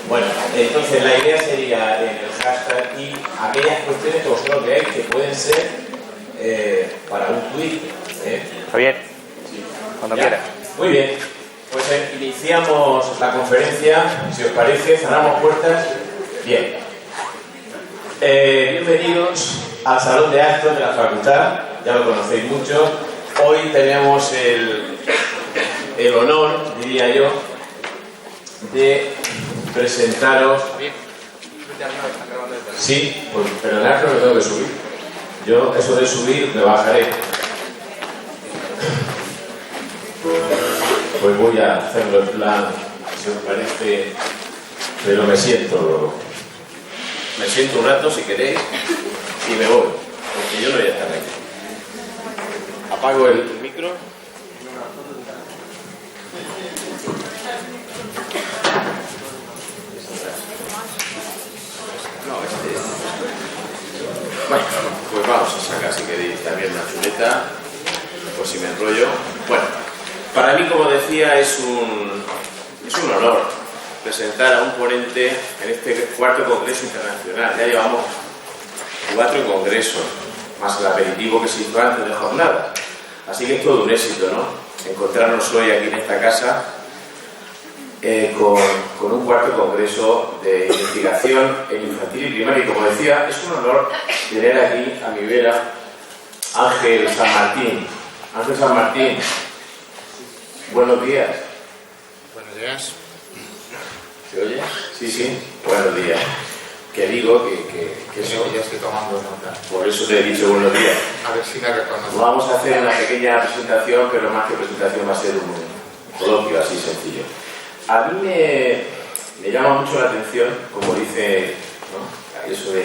Bueno, entonces la idea sería en el hashtag y aquellas cuestiones que vosotros veáis que pueden ser para un tweet. Javier, Sí. cuando ¿Ya? quieras. Muy bien, pues iniciamos la conferencia, si os parece, cerramos puertas. Bien. Bienvenidos al Salón de Actos de la Facultad, ya lo conocéis mucho. Hoy tenemos el honor, diría yo, de presentaros. Sí, pues perdonad, pero me tengo que subir. Yo, eso de subir, me bajaré. Pues voy a hacerlo en plan, si os parece, pero me siento un rato si queréis y me voy, porque yo no voy a estar aquí. Apago el micro. Bueno, pues vamos a sacar si queréis también una chuleta, por si me enrollo. Bueno, para mí, como decía, es un honor presentar a un ponente en este cuarto Congreso Internacional. Ya llevamos 4 congresos, más el aperitivo que se hizo antes de jornada. Así que es todo un éxito, ¿no? Encontrarnos hoy aquí en esta casa con un cuarto congreso de investigación en infantil y primaria. Y como decía, es un honor tener aquí a mi vera Ángel San Martín. Ángel San Martín, buenos días. Buenos días. ¿Se oye? Sí, sí, buenos días. Que digo que eso, Ya estoy tomando nota. por eso te he dicho buenos días. A ver si me reconozco. Vamos a hacer una pequeña presentación, pero más que presentación va a ser un coloquio así sencillo. A mí me llama mucho la atención, como dice, ¿no? Eso de,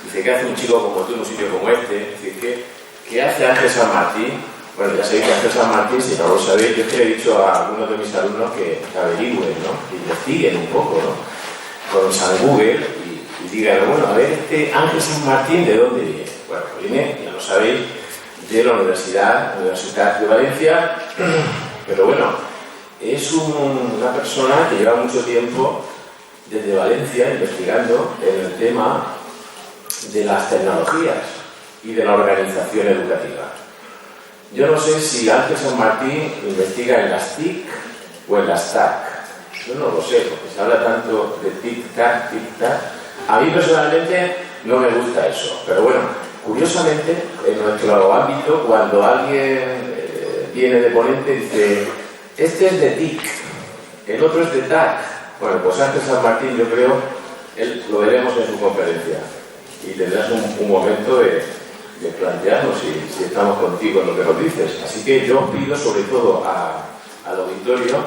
dice, ¿qué hace un chico como tú en un sitio como este? Dice, ¿qué hace Ángel San Martín? Bueno, ya sabéis que Ángel San Martín, si no lo sabéis, yo es que le he dicho a algunos de mis alumnos que averigüen, ¿no? Que investiguen un poco, ¿no? Con San Google y digan, bueno, a ver, este Ángel San Martín, ¿de dónde viene? Bueno, viene, ya lo sabéis, de la Universidad de Valencia, pero bueno, es una persona que lleva mucho tiempo desde Valencia investigando en el tema de las tecnologías y de la organización educativa. Yo no sé si Ángel San Martín investiga en las TIC o en las TAC. Yo no lo sé, porque se habla tanto de tic-tac, tic-tac. A mí personalmente no me gusta eso, pero bueno, curiosamente, en nuestro ámbito, cuando alguien viene de ponente, dice, este es de TIC, el otro es de TAC. Bueno, pues Ángel San Martín, yo creo, él lo veremos en su conferencia y tendrás un momento de plantearnos si estamos contigo en lo que nos dices. Así que yo os pido, sobre todo al auditorio,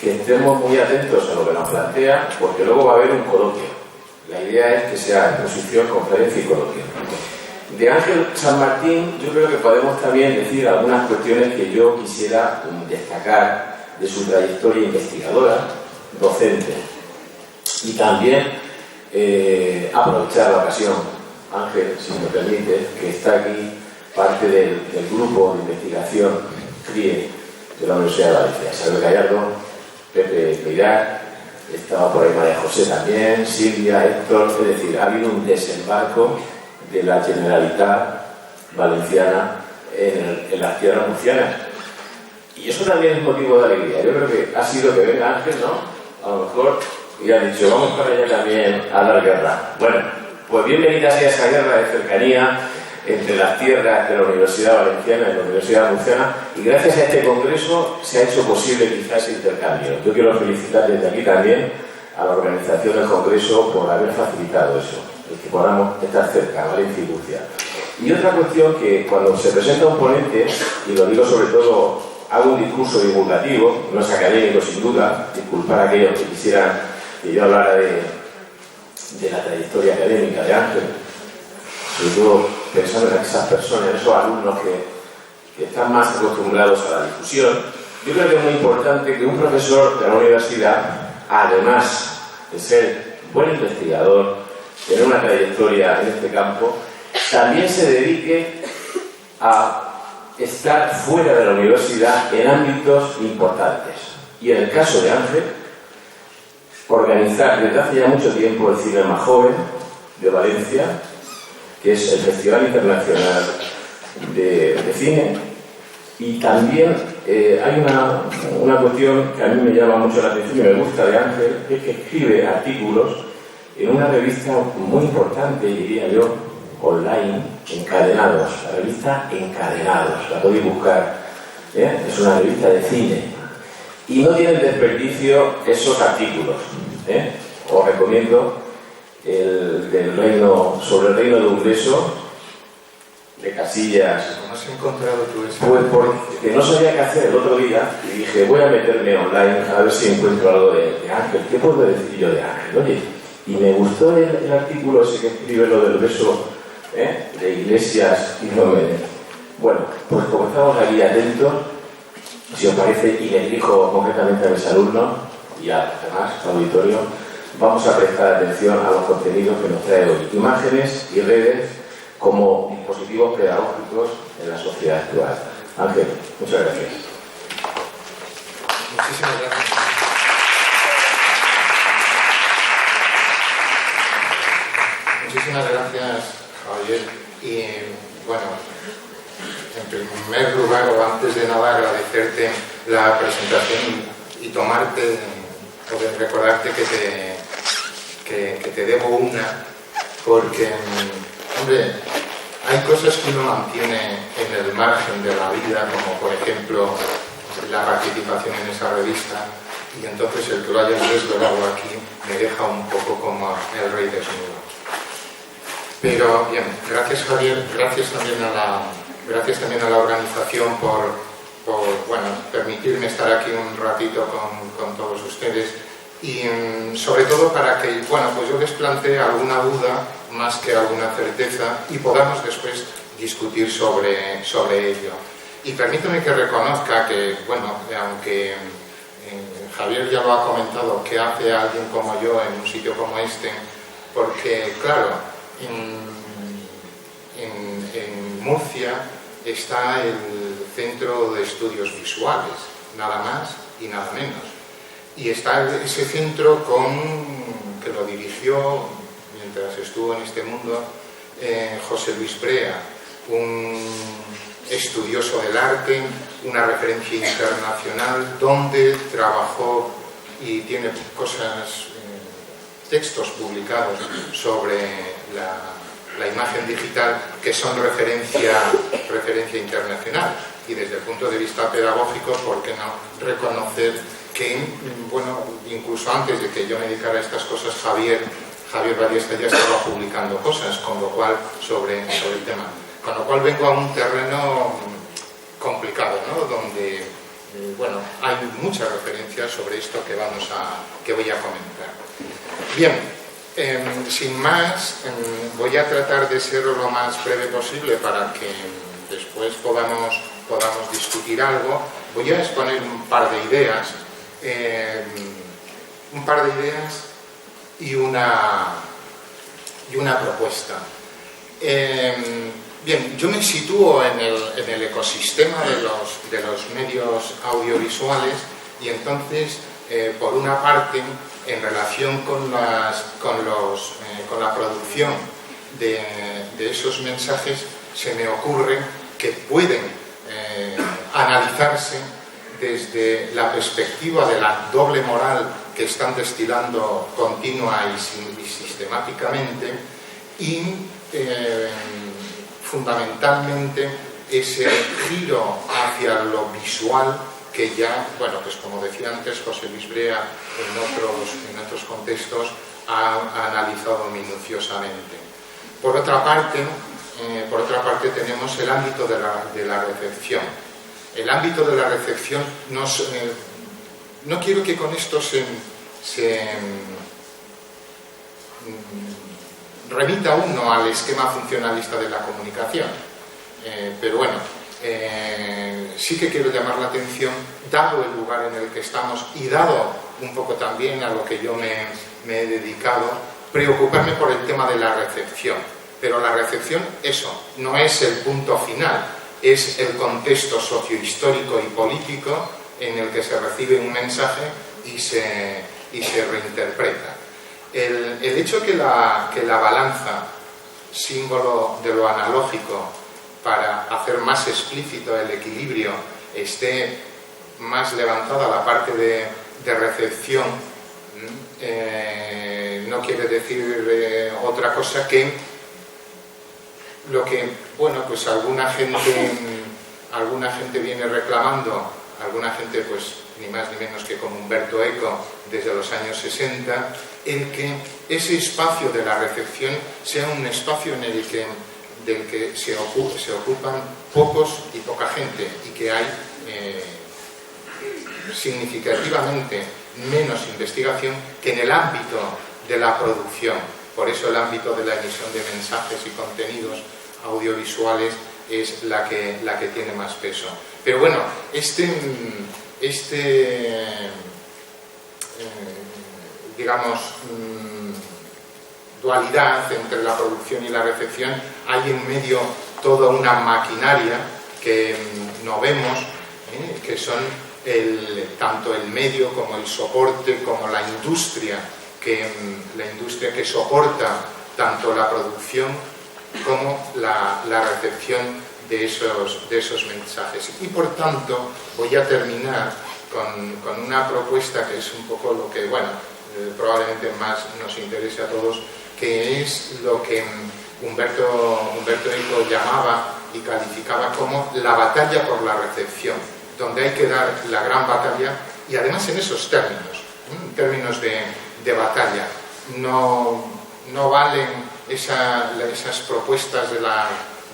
que estemos muy atentos a lo que nos plantea, porque luego va a haber un coloquio. La idea es que sea exposición, conferencia y coloquio. De Ángel San Martín, yo creo que podemos también decir algunas cuestiones que yo quisiera destacar de su trayectoria investigadora, docente, y también aprovechar la ocasión, Ángel, si me permite, que está aquí parte del grupo de investigación CRIE de la Universidad de Valencia. Isabel Gallardo, Pepe Peirá, estaba por ahí María José también, Silvia, Héctor, es decir, ha habido un desembarco de la Generalitat Valenciana en las tierras murcianas. Y eso también es motivo de alegría. Yo creo que ha sido que venga Ángel, ¿no? A lo mejor, y ha dicho, vamos para allá también a dar guerra. Bueno, pues bienvenida sea esa guerra de cercanía entre las tierras de la Universidad Valenciana y la Universidad Murciana, y gracias a este congreso se ha hecho posible quizás ese intercambio. Yo quiero felicitar desde aquí también a la organización del congreso por haber facilitado eso, el que podamos estar cerca, Valencia y Murcia. Y otra cuestión, que cuando se presenta un ponente, y lo digo sobre todo, hago un discurso divulgativo, no es académico sin duda, disculpar a aquellos que quisieran que yo hablara de la trayectoria académica de Ángel, sobre todo pensando en esas personas, en esos alumnos que están más acostumbrados a la discusión. Yo creo que es muy importante que un profesor de la universidad, además de ser buen investigador, tener una trayectoria en este campo, también se dedique a estar fuera de la universidad en ámbitos importantes. Y en el caso de Ángel, organizar desde hace ya mucho tiempo el Cine Más Joven de Valencia, que es el Festival Internacional de Cine. Y también hay una cuestión que a mí me llama mucho la atención y me gusta de Ángel, que es que escribe artículos en una revista muy importante, diría yo, online, Encadenados. La revista Encadenados, la podéis buscar, es una revista de cine. Y no tienen desperdicio esos artículos. Os recomiendo sobre el reino de Ungreso, de Casillas. ¿Cómo has encontrado tú eso? Pues porque no sabía qué hacer el otro día y dije, voy a meterme online a ver si encuentro algo de Ángel. ¿Qué puedo decir yo de Ángel? Oye, y me gustó el artículo ese que escribe lo del beso de Iglesias y Novenes. Bueno, pues como estamos aquí atentos, si os parece, y le dirijo concretamente a mis alumnos y a los demás, al auditorio, vamos a prestar atención a los contenidos que nos trae hoy. Imágenes y redes como dispositivos pedagógicos en la sociedad actual. Ángel, muchas gracias. Muchísimas gracias. Muchísimas gracias, Javier. Y bueno, en primer lugar, o antes de nada, agradecerte la presentación y tomarte, o recordarte que te debo una, porque, hombre, hay cosas que uno mantiene en el margen de la vida, como por ejemplo la participación en esa revista, y entonces el que lo hayas desvelado aquí me deja un poco como el rey desnudo. Pero bien, gracias Javier, gracias también a la organización por bueno, permitirme estar aquí un ratito con todos ustedes, y sobre todo para que, bueno, pues yo les plantee alguna duda más que alguna certeza y podamos después discutir sobre ello. Y permítame que reconozca que, bueno, aunque Javier ya lo ha comentado, ¿qué hace alguien como yo en un sitio como este? Porque, claro, en Murcia está el Centro de Estudios Visuales, nada más y nada menos. Y está ese centro que lo dirigió, mientras estuvo en este mundo, José Luis Brea, un estudioso del arte, una referencia internacional, donde trabajó y tiene textos publicados sobre la imagen digital que son referencia internacional. Y desde el punto de vista pedagógico, ¿por qué no reconocer que, bueno, incluso antes de que yo me dedicara a estas cosas, Javier Ballesta ya estaba publicando cosas, con lo cual, sobre el tema. Con lo cual vengo a un terreno complicado, ¿no? Donde, bueno, hay muchas referencias sobre esto que voy a comentar. Bien, sin más, voy a tratar de ser lo más breve posible para que después podamos discutir algo. Voy a exponer un par de ideas y una propuesta. Bien, yo me sitúo en el ecosistema de los medios audiovisuales, y entonces, por una parte, en relación con la producción de esos mensajes, se me ocurre que pueden analizarse desde la perspectiva de la doble moral que están destilando continua y sistemáticamente, y fundamentalmente ese giro hacia lo visual que ya, bueno, pues como decía antes José Luis Brea en otros contextos ha analizado minuciosamente. Por otra parte tenemos el ámbito de la recepción. El ámbito de la recepción no quiero que con esto se remita uno al esquema funcionalista de la comunicación, pero bueno, sí que quiero llamar la atención, dado el lugar en el que estamos y dado un poco también a lo que yo me he dedicado, preocuparme por el tema de la recepción. Pero la recepción, eso, no es el punto final, es el contexto sociohistórico y político en el que se recibe un mensaje y y se reinterpreta. El hecho que la balanza, símbolo de lo analógico, para hacer más explícito el equilibrio, esté más levantada la parte de recepción, no quiere decir otra cosa que lo que, bueno, pues alguna gente viene reclamando, alguna gente pues ni más ni menos que como Umberto Eco desde los años 60, en que ese espacio de la recepción sea un espacio en el que, del que se ocupan pocos y poca gente, y que hay significativamente menos investigación que en el ámbito de la producción. Por eso el ámbito de la emisión de mensajes y contenidos audiovisuales es la que tiene más peso. Pero bueno, digamos, dualidad entre la producción y la recepción, hay en medio toda una maquinaria que no vemos, que son tanto el medio como el soporte, como la industria que soporta tanto la producción como la recepción de esos mensajes. Y por tanto voy a terminar con una propuesta que es un poco lo que, bueno, probablemente más nos interese a todos, que es lo que Umberto Eco llamaba y calificaba como la batalla por la recepción, donde hay que dar la gran batalla, y además en esos términos, en términos de batalla. No valen esas propuestas de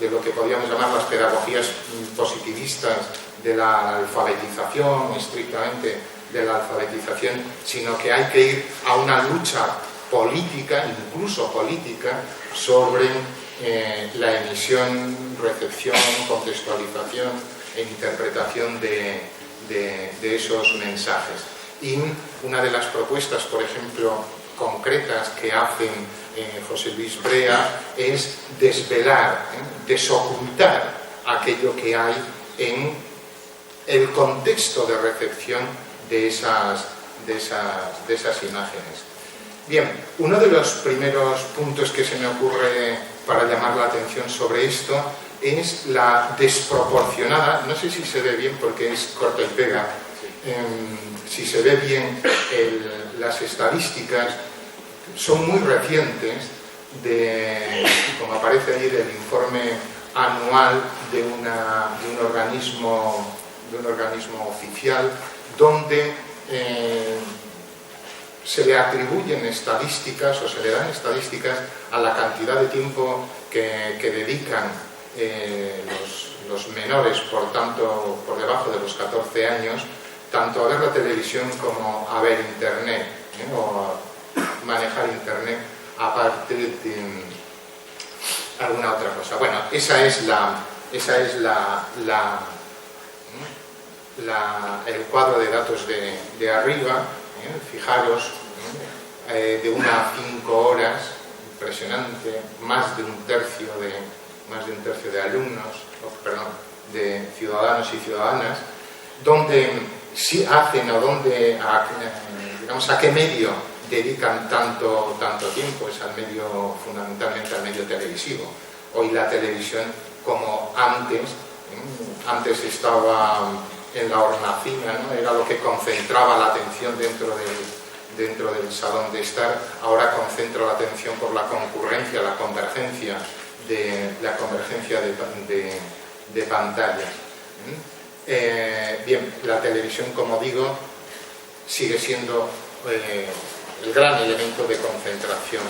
lo que podríamos llamar las pedagogías positivistas de la alfabetización, estrictamente de la alfabetización, sino que hay que ir a una lucha política, incluso política, sobre la emisión, recepción, contextualización e interpretación de esos mensajes. Y una de las propuestas, por ejemplo, concretas que hacen José Luis Brea es desvelar, desocultar aquello que hay en el contexto de recepción de esas imágenes. Bien, uno de los primeros puntos que se me ocurre para llamar la atención sobre esto es la desproporcionada, no sé si se ve bien porque es corta y pega, si se ve bien las estadísticas son muy recientes, como aparece ahí, del informe anual de un organismo oficial, donde se le atribuyen estadísticas o se le dan estadísticas a la cantidad de tiempo que dedican los menores, por tanto por debajo de los 14 años, tanto a ver la televisión como a ver internet, o a manejar internet aparte de alguna otra cosa. Bueno, esa es el cuadro de datos de arriba. Fijaros, de 1 a 5 horas, impresionante, más de un tercio de alumnos, de ciudadanos y ciudadanas, donde sí hacen o donde, digamos, a qué medio dedican tanto tiempo. Es al medio, fundamentalmente al medio televisivo. Hoy la televisión, como antes estaba en la hornacina, ¿no? Era lo que concentraba la atención dentro del salón de estar. Ahora concentra la atención por la concurrencia, la convergencia de pantallas. Bien, la televisión, como digo, sigue siendo el gran elemento de concentración.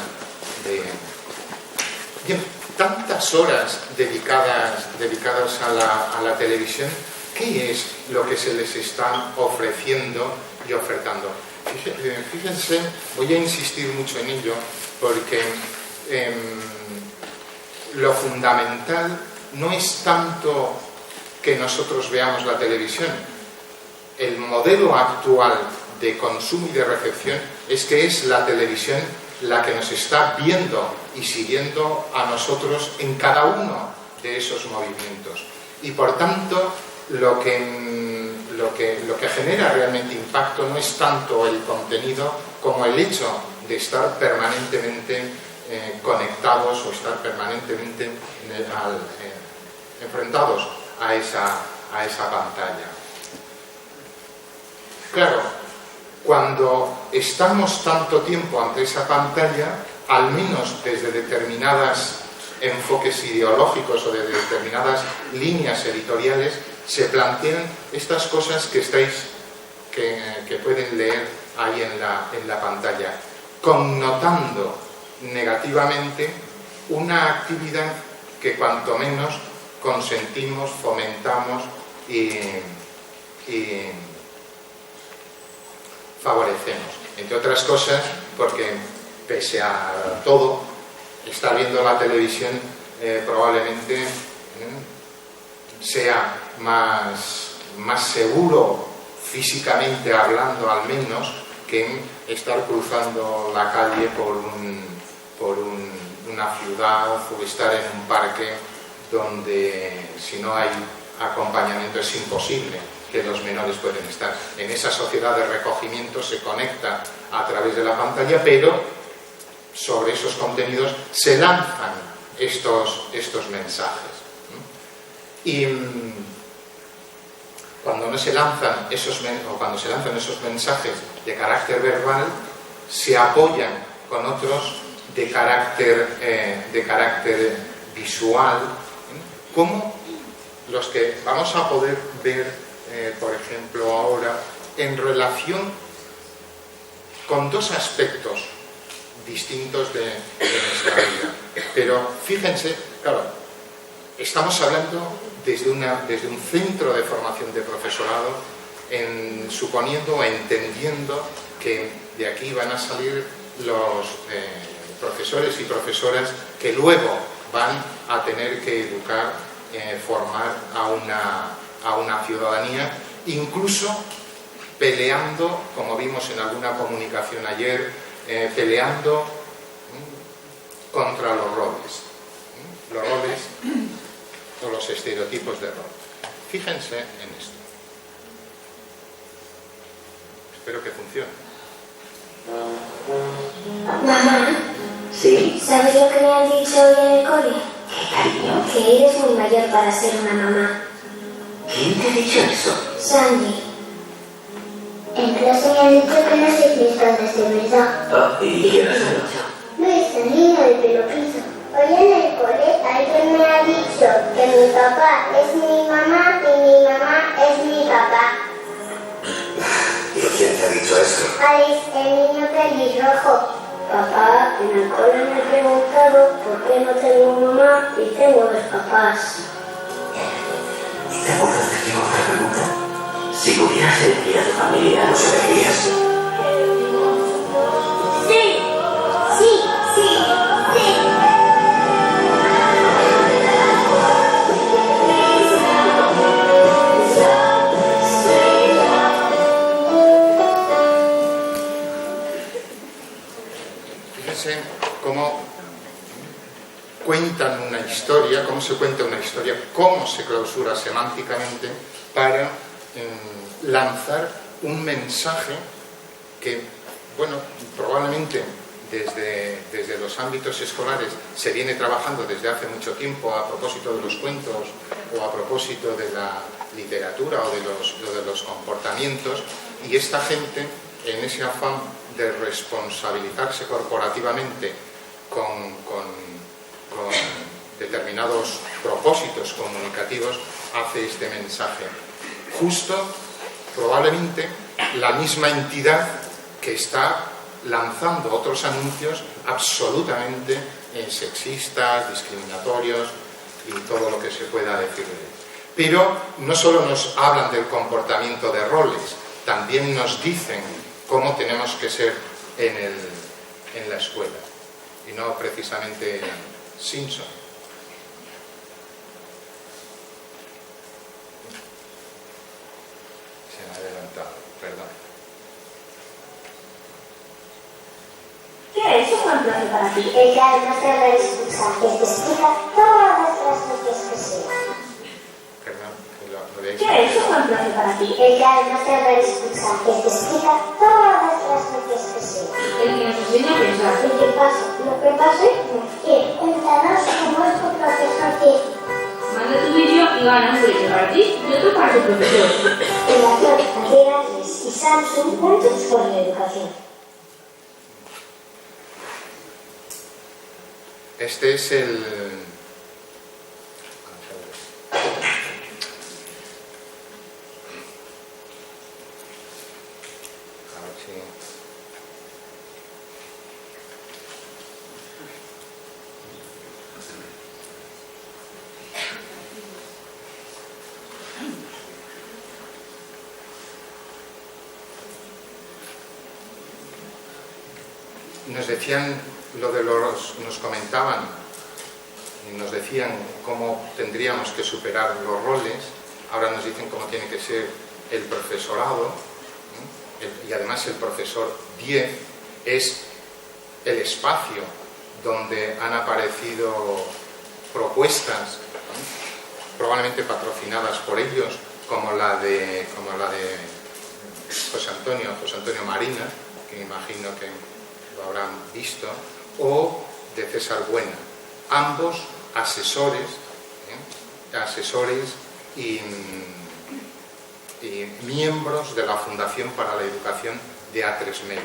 Bien, tantas horas dedicadas a la televisión, ¿qué es lo que se les está ofreciendo y ofertando? Fíjense, voy a insistir mucho en ello, porque lo fundamental no es tanto que nosotros veamos la televisión. El modelo actual de consumo y de recepción es que es la televisión la que nos está viendo y siguiendo a nosotros en cada uno de esos movimientos. Y por tanto, lo lo que genera realmente impacto no es tanto el contenido como el hecho de estar permanentemente conectados o estar permanentemente enfrentados a esa pantalla. Claro, cuando estamos tanto tiempo ante esa pantalla, al menos desde determinados enfoques ideológicos o de determinadas líneas editoriales, se plantean estas cosas que pueden leer ahí en la pantalla, connotando negativamente una actividad que cuanto menos consentimos, fomentamos y favorecemos. Entre otras cosas, porque pese a todo, estar viendo la televisión probablemente sea más seguro físicamente hablando, al menos, que estar cruzando la calle por una ciudad o estar en un parque donde, si no hay acompañamiento, es imposible que los menores pueden estar. En esa sociedad de recogimiento se conecta a través de la pantalla, pero sobre esos contenidos se lanzan estos mensajes. Y cuando se lanzan esos mensajes de carácter verbal, se apoyan con otros de carácter visual, como los que vamos a poder ver, por ejemplo, ahora, en relación con dos aspectos distintos de nuestra vida. Pero fíjense, claro, estamos hablando desde un centro de formación de profesorado, suponiendo o entendiendo que de aquí van a salir los profesores y profesoras que luego van a tener que educar, formar a una ciudadanía, incluso peleando, como vimos en alguna comunicación ayer, peleando contra los roles o los estereotipos de rol. Fíjense en esto. Espero que funcione. Mamá, ¿Sí? ¿sabes lo que me han dicho hoy en el cole? ¿Qué, cariño? Que eres muy mayor para ser una mamá. ¿Quién te ha dicho eso? Sandy, En clase me han dicho que no sois mis padres de verdad. ¿Y quién os ha dicho? Luis, el niño de pelo piso. Hoy en el cole alguien me ha dicho que mi papá es mi mamá y mi mamá es mi papá. ¿Y quién te ha dicho eso? Alice, el niño pelirrojo. papá, en el cole me he preguntado por qué no tengo mamá y tengo dos papás. ¿Y te acuerdas de qué otra pregunta? Si pudieras elegir a tu familia, ¿los elegirías? Sí, sí, sí, sí. Fíjense cómo cuentan una historia, cómo se cuenta una historia, cómo se clausura semánticamente para lanzar un mensaje que, bueno, probablemente desde los ámbitos escolares se viene trabajando desde hace mucho tiempo a propósito de los cuentos o a propósito de la literatura o de los comportamientos, y esta gente, en ese afán de responsabilizarse corporativamente con determinados propósitos comunicativos, hace este mensaje. Justo, probablemente, la misma entidad que está lanzando otros anuncios absolutamente sexistas, discriminatorios y todo lo que se pueda decir de él. Pero no solo nos hablan del comportamiento de roles, también nos dicen cómo tenemos que ser en la escuela, y no precisamente Simpson. Se me ha adelantado, perdón. ¿Qué es un buen profe para ti? El que además te habla y escucha, que te explica todas las cosas que sea. Perdón, lo colegio. ¿Qué es un buen profe para ti? El que además te va a escuchar, que te explica todas las veces que sí. El que nos enseña a pensar. El que pase, lo que pase, cuéntanos cómo es tu profesor que Manda tu vídeo y gana un premio para ti y otro para tu profesor. Fundación Andrés y Samsung juntos por la educación. Este es el... A ver si... Nos decían lo de nos comentaban y nos decían cómo tendríamos que superar los roles. Ahora nos dicen cómo tiene que ser el profesorado, y además el profesor 10 es el espacio donde han aparecido propuestas, probablemente patrocinadas por ellos, como la de José Antonio Marina, que me imagino que lo habrán visto, o de César Buena, ambos asesores y miembros de la Fundación para la Educación de A3 Media,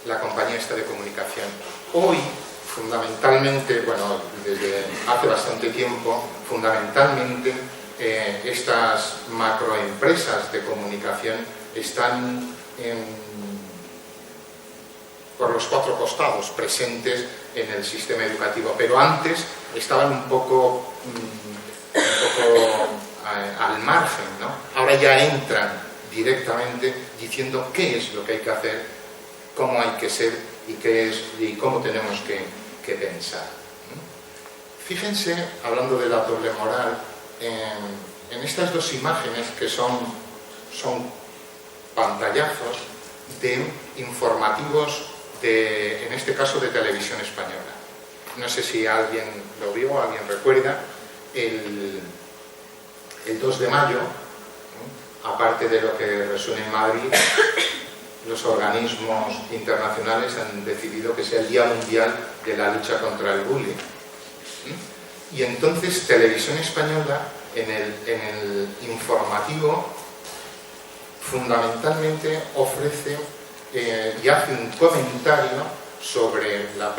la compañía esta de comunicación. Hoy, fundamentalmente, bueno, desde hace bastante tiempo, fundamentalmente estas macroempresas de comunicación están por los cuatro costados presentes en el sistema educativo, pero antes estaban un poco al margen, ¿no? Ahora ya entran directamente diciendo qué es lo que hay que hacer, cómo hay que ser y cómo tenemos que pensar. Fíjense, hablando de la doble moral, en estas dos imágenes que son pantallazos de informativos en este caso de Televisión Española. No sé si alguien lo vio, alguien recuerda, el 2 de mayo, aparte de lo que resuena en Madrid, los organismos internacionales han decidido que sea el Día Mundial de la Lucha contra el Bullying. Y entonces Televisión Española, en el informativo, fundamentalmente ofrece y hace un comentario sobre la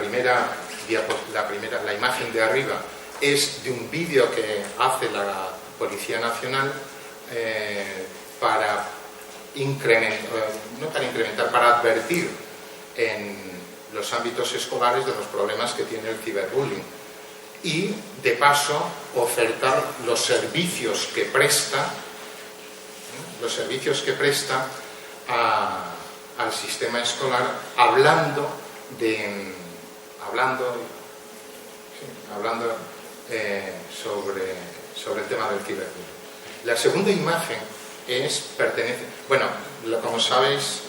imagen de arriba. Es de un vídeo que hace la Policía Nacional para para advertir en los ámbitos escolares de los problemas que tiene el ciberbullying y, de paso, ofertar los servicios que presta al sistema escolar, hablando sobre el tema del ciberbullying. La segunda imagen como sabéis,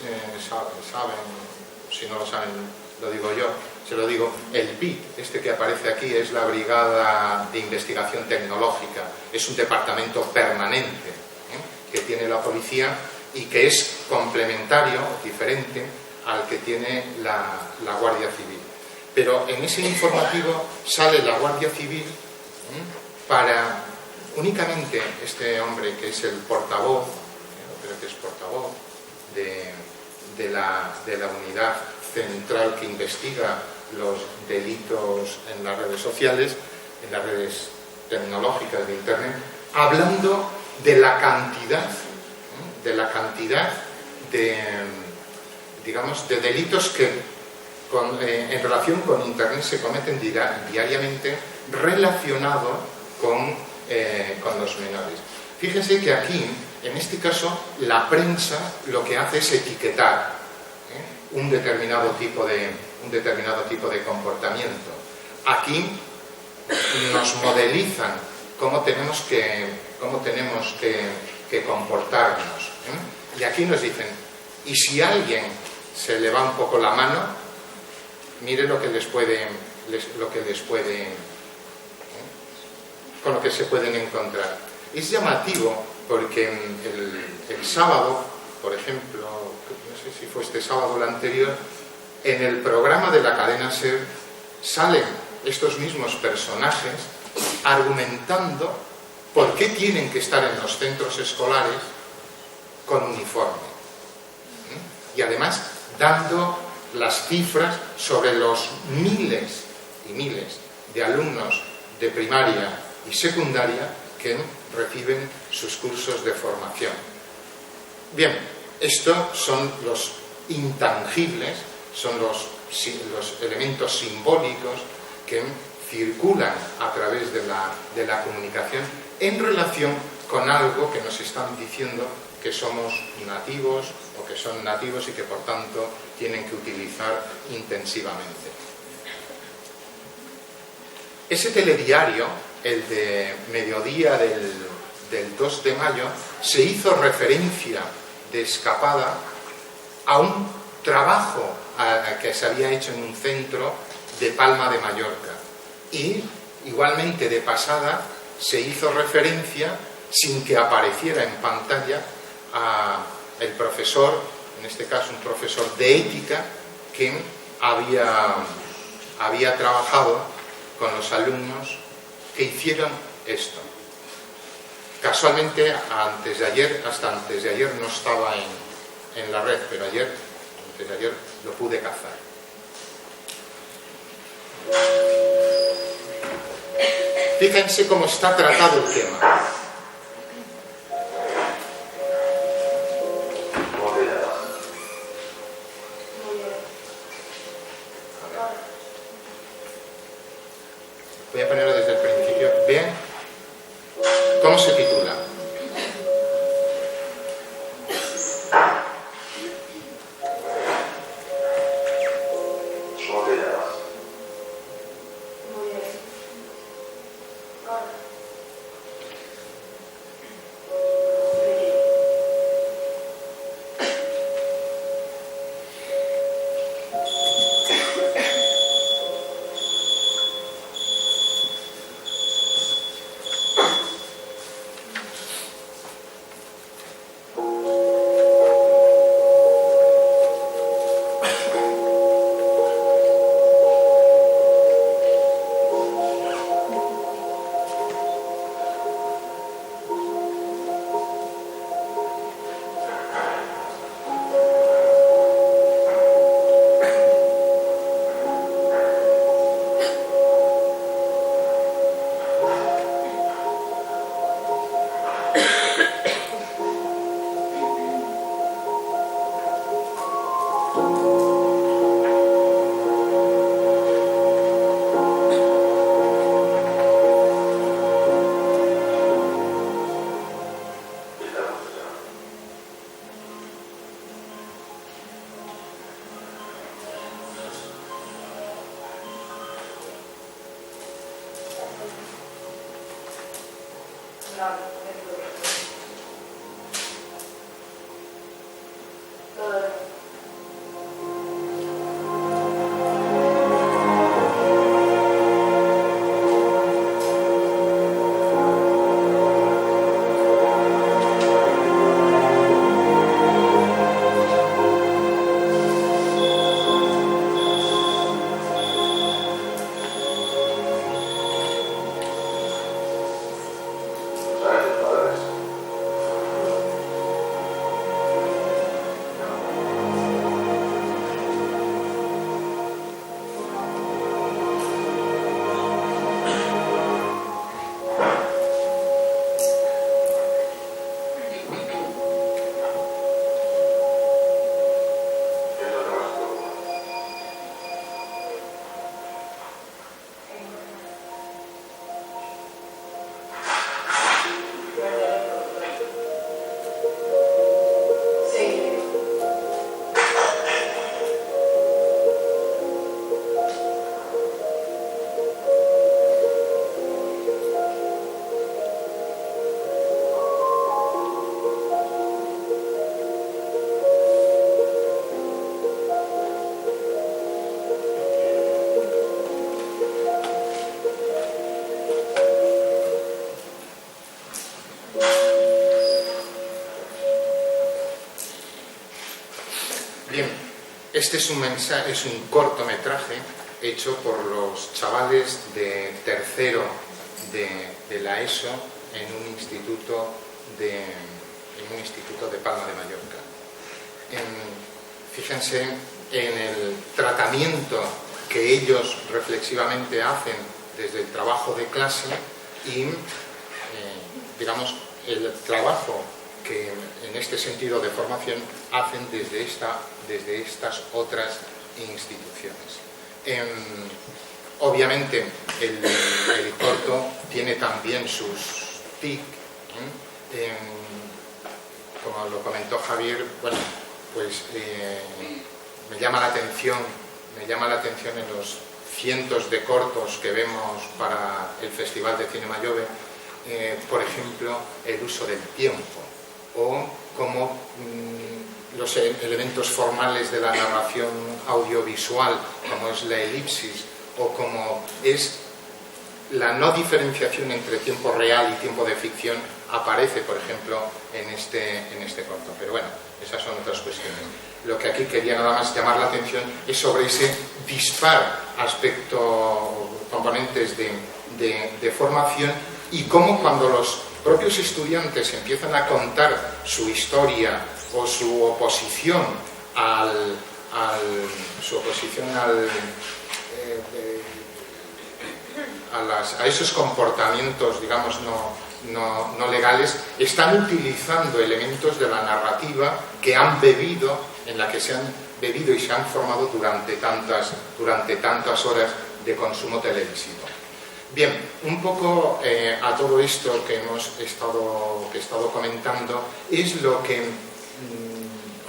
saben, si no lo saben, lo digo yo, se lo digo, el BIT, este que aparece aquí, es la Brigada de Investigación Tecnológica, es un departamento permanente que tiene la policía y que es complementario, diferente, al que tiene la Guardia Civil. Pero en ese informativo sale la Guardia Civil para únicamente este hombre que es el portavoz, creo que es portavoz de la unidad central que investiga los delitos en las redes sociales, en las redes tecnológicas de Internet, hablando de la cantidad de delitos que en relación con Internet se cometen diariamente relacionado con los menores. Fíjense que aquí, en este caso, la prensa lo que hace es etiquetar un determinado tipo de comportamiento. Aquí nos modelizan cómo tenemos que comportarnos. Y aquí nos dicen, y si alguien se le va un poco la mano, mire lo que les puede con lo que se pueden encontrar. Es llamativo porque el sábado, por ejemplo, no sé si fue este sábado o el anterior, en el programa de la cadena SER salen estos mismos personajes argumentando por qué tienen que estar en los centros escolares con uniforme. Y además dando las cifras sobre los miles y miles de alumnos de primaria y secundaria que reciben sus cursos de formación. Bien, estos son los intangibles, son los elementos simbólicos que circulan a través de la comunicación en relación con algo que nos están diciendo que somos nativos o que son nativos y que por tanto tienen que utilizar intensivamente. Ese telediario, el de mediodía del 2 de mayo, se hizo referencia de escapada a un trabajo que se había hecho en un centro de Palma de Mallorca, y igualmente de pasada se hizo referencia, sin que apareciera en pantalla, a el profesor, en este caso un profesor de ética, que había trabajado con los alumnos que hicieron esto. Casualmente hasta antes de ayer no estaba en la red, pero antes de ayer lo pude cazar. Fíjense cómo está tratado el tema. Voy a ponerlo desde el principio. Bien, ¿cómo se titula? Este es un cortometraje hecho por los chavales de tercero de la ESO en un instituto de Palma de Mallorca. Fíjense en el tratamiento que ellos reflexivamente hacen desde el trabajo de clase y, digamos, el trabajo que en este sentido de formación hacen desde estas otras instituciones. Obviamente el corto tiene también sus TIC, como lo comentó Javier. Bueno, pues me llama la atención en los cientos de cortos que vemos para el Festival de Cine Mayove, por ejemplo, el uso del tiempo o cómo los elementos formales de la narración audiovisual, como es la elipsis o como es la no diferenciación entre tiempo real y tiempo de ficción, aparece, por ejemplo, en este corto. Pero bueno, esas son otras cuestiones. Lo que aquí quería nada más llamar la atención es sobre ese dispar aspecto, componentes de formación, y cómo cuando los propios estudiantes empiezan a contar su historia o su oposición a esos comportamientos, digamos, no legales, están utilizando elementos de la narrativa que han bebido, en la que se han bebido y se han formado durante tantas horas de consumo televisivo. Bien, un poco a todo esto que he estado comentando es lo que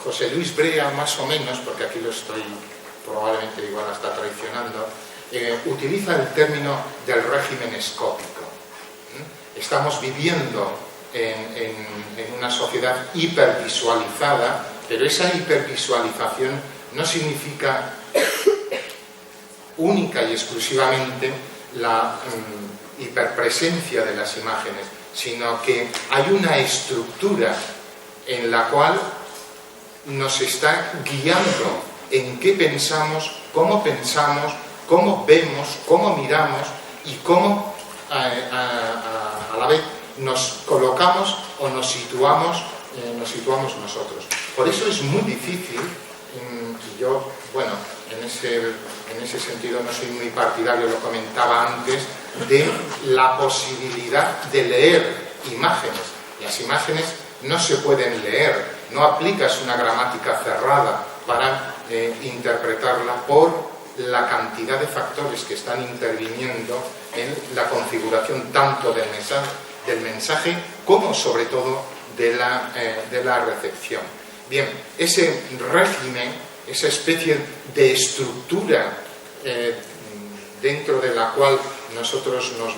José Luis Brea, más o menos, porque aquí lo estoy probablemente igual hasta traicionando, utiliza el término del régimen escópico. Estamos viviendo en una sociedad hipervisualizada, pero esa hipervisualización no significa única y exclusivamente la hiperpresencia de las imágenes, sino que hay una estructura en la cual nos está guiando en qué pensamos, cómo vemos, cómo miramos y cómo a la vez nos colocamos o nos situamos nosotros. Por eso es muy difícil, y yo, bueno, en ese sentido no soy muy partidario, lo comentaba antes, de la posibilidad de leer imágenes. Las imágenes no se pueden leer, no aplicas una gramática cerrada para interpretarla por la cantidad de factores que están interviniendo en la configuración tanto del mensaje como sobre todo de la recepción. Bien, ese régimen, esa especie de estructura dentro de la cual nosotros nos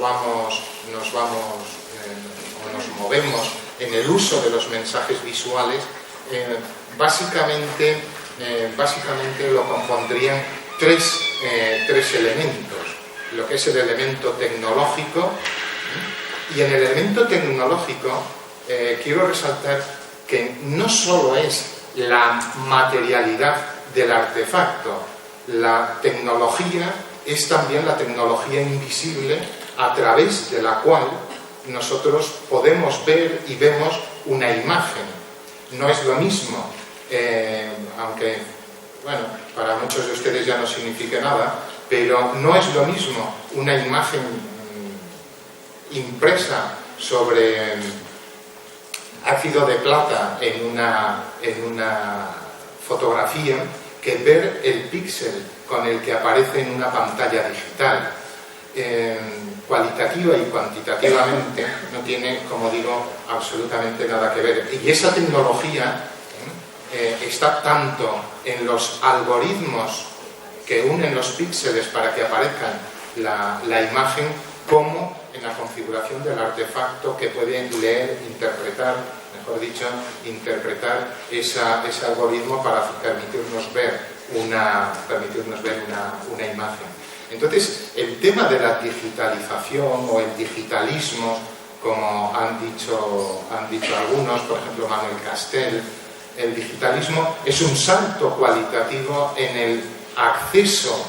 movemos en el uso de los mensajes visuales, básicamente lo compondrían tres elementos. Lo que es el elemento tecnológico, y en el elemento tecnológico quiero resaltar que no solo es la materialidad del artefacto, la tecnología es también la tecnología invisible a través de la cual nosotros podemos ver y vemos una imagen. No es lo mismo, aunque, bueno, para muchos de ustedes ya no significa nada, pero no es lo mismo una imagen impresa sobre ácido de plata en una fotografía que ver el píxel con el que aparece en una pantalla digital. Cualitativa y cuantitativamente no tiene, como digo, absolutamente nada que ver. Y esa tecnología está tanto en los algoritmos que unen los píxeles para que aparezcan la imagen, como en la configuración del artefacto que puede leer, interpretar ese algoritmo para permitirnos ver una imagen. Entonces, el tema de la digitalización o el digitalismo, como han dicho algunos, por ejemplo Manuel Castel, el digitalismo es un salto cualitativo en el acceso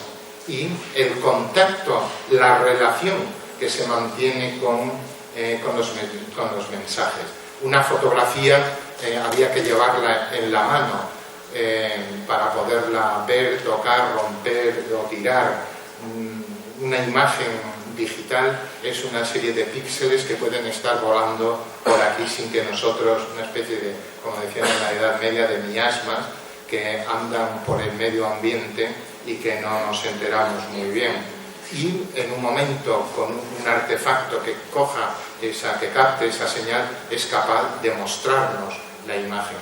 y el contacto, la relación que se mantiene con los mensajes. Una fotografía había que llevarla en la mano para poderla ver, tocar, romper o tirar. Una imagen digital es una serie de píxeles que pueden estar volando por aquí sin que nosotros, una especie de, como decían en la Edad Media, de miasmas que andan por el medio ambiente y que no nos enteramos muy bien. Y en un momento, con un artefacto que que capte esa señal, es capaz de mostrarnos la imagen.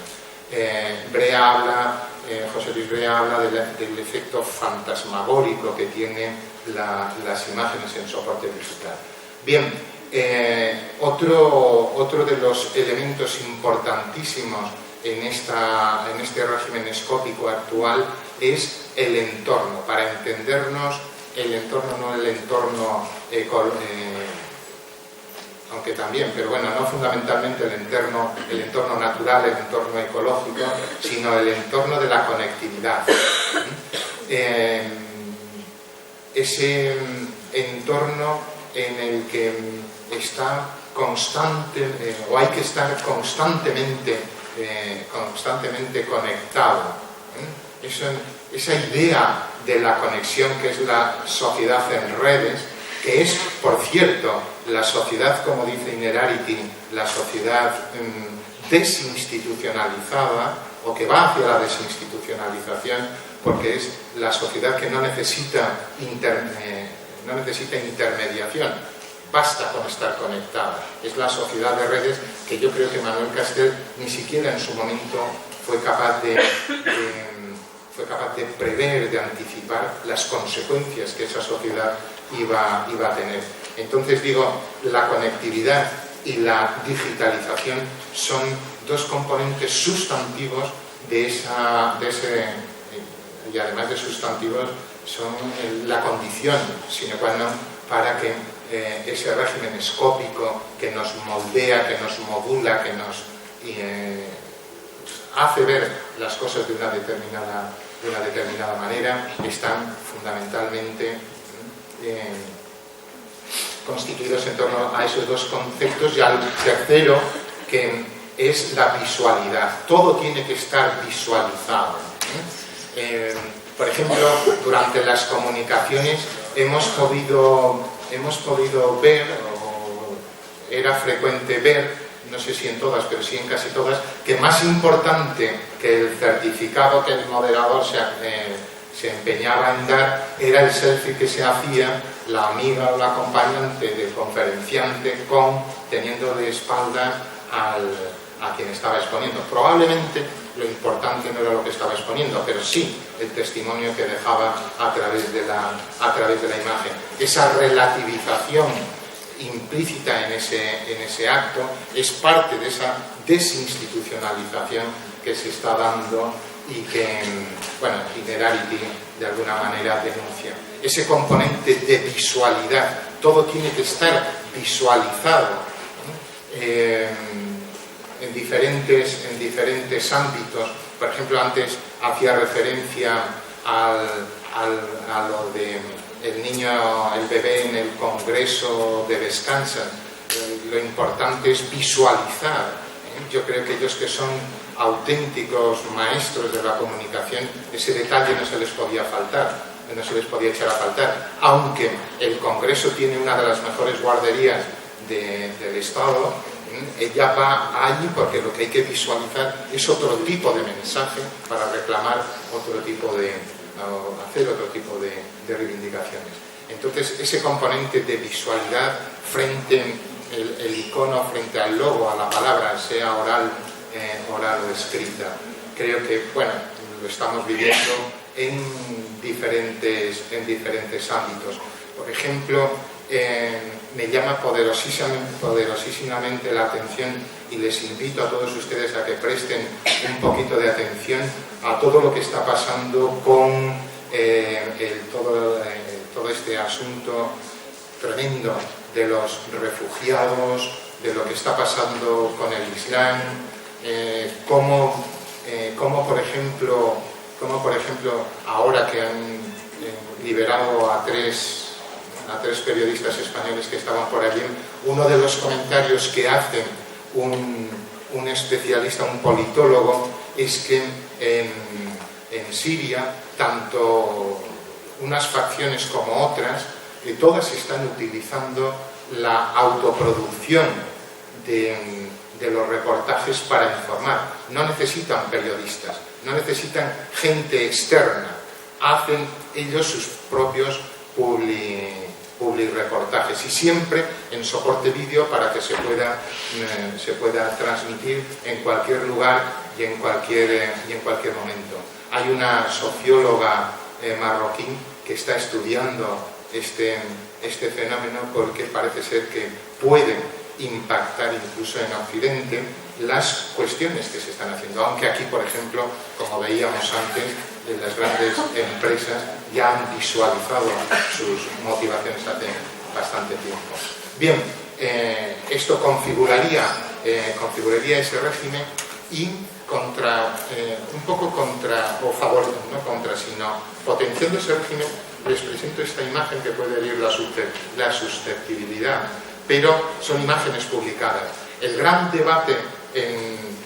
José Luis Brea habla del efecto fantasmagórico que tiene las imágenes en soporte digital. Bien, otro de los elementos importantísimos en este régimen escópico actual es el entorno. Para entendernos, el entorno, no el entorno aunque también, pero bueno, no fundamentalmente el entorno natural, el entorno ecológico, sino el entorno de la conectividad. Ese entorno en el que está o hay que estar constantemente conectado. Esa idea de la conexión, que es la sociedad en redes, que es, por cierto, la sociedad, como dice Inerarity, la sociedad desinstitucionalizada, o que va hacia la desinstitucionalización, porque es la sociedad que no necesita intermediación, basta con estar conectada. Es la sociedad de redes que yo creo que Manuel Castells ni siquiera en su momento fue capaz de prever, de anticipar las consecuencias que esa sociedad iba a tener. Entonces digo, la conectividad y la digitalización son dos componentes sustantivos y además de sustantivos son la condición sine qua non para que ese régimen escópico que nos moldea, que nos modula, que nos hace ver las cosas de una determinada manera, están fundamentalmente constituidos en torno a esos dos conceptos, y al tercero, que es la visualidad. Todo tiene que estar visualizado. Por ejemplo, durante las comunicaciones hemos podido ver, o era frecuente ver, no sé si en todas, pero sí en casi todas, que más importante que el certificado que el moderador se empeñaba en dar era el selfie que se hacía la amiga o la acompañante del conferenciante teniendo de espaldas a quien estaba exponiendo. Probablemente lo importante no era lo que estaba exponiendo, pero sí el testimonio que dejaba a través de la imagen. Esa relativización implícita en ese acto es parte de esa desinstitucionalización que se está dando y que, bueno, Inerarity de alguna manera denuncia. Ese componente de visualidad, todo tiene que estar visualizado en diferentes ámbitos. Por ejemplo, antes hacía referencia a lo de el niño, el bebé en el Congreso de Wisconsin. Lo importante es visualizar. Yo creo que ellos que son auténticos maestros de la comunicación, ese detalle no se les podía faltar, no se les podía echar a faltar, aunque el Congreso tiene una de las mejores guarderías del Estado. Ella va allí porque lo que hay que visualizar es otro tipo de mensaje para reclamar hacer otro tipo de reivindicaciones. Entonces, ese componente de visualidad frente el icono, frente al logo, a la palabra, sea oral o escrita, creo que, bueno, lo estamos viviendo en diferentes ámbitos. Por ejemplo, me llama poderosísimamente la atención, y les invito a todos ustedes a que presten un poquito de atención a todo lo que está pasando con todo este asunto tremendo de los refugiados, de lo que está pasando con el Islam, cómo como por ejemplo ahora que han liberado a tres periodistas españoles que estaban por allí, uno de los comentarios que hacen un especialista, un politólogo, es que en Siria, tanto unas facciones como otras, todas están utilizando la autoproducción de los reportajes para informar. No necesitan periodistas, no necesitan gente externa, hacen ellos sus propios publireportajes y siempre en soporte vídeo para que se pueda transmitir en cualquier lugar y en cualquier momento. Hay una socióloga marroquí que está estudiando este fenómeno porque parece ser que puede impactar incluso en Occidente las cuestiones que se están haciendo, aunque aquí, por ejemplo, como veíamos antes, las grandes empresas ya han visualizado sus motivaciones hace bastante tiempo. Bien, esto configuraría ese régimen y un poco contra, o favor, no contra, sino potenciando ese régimen. Les presento esta imagen que puede herir la susceptibilidad, pero son imágenes publicadas. El gran debate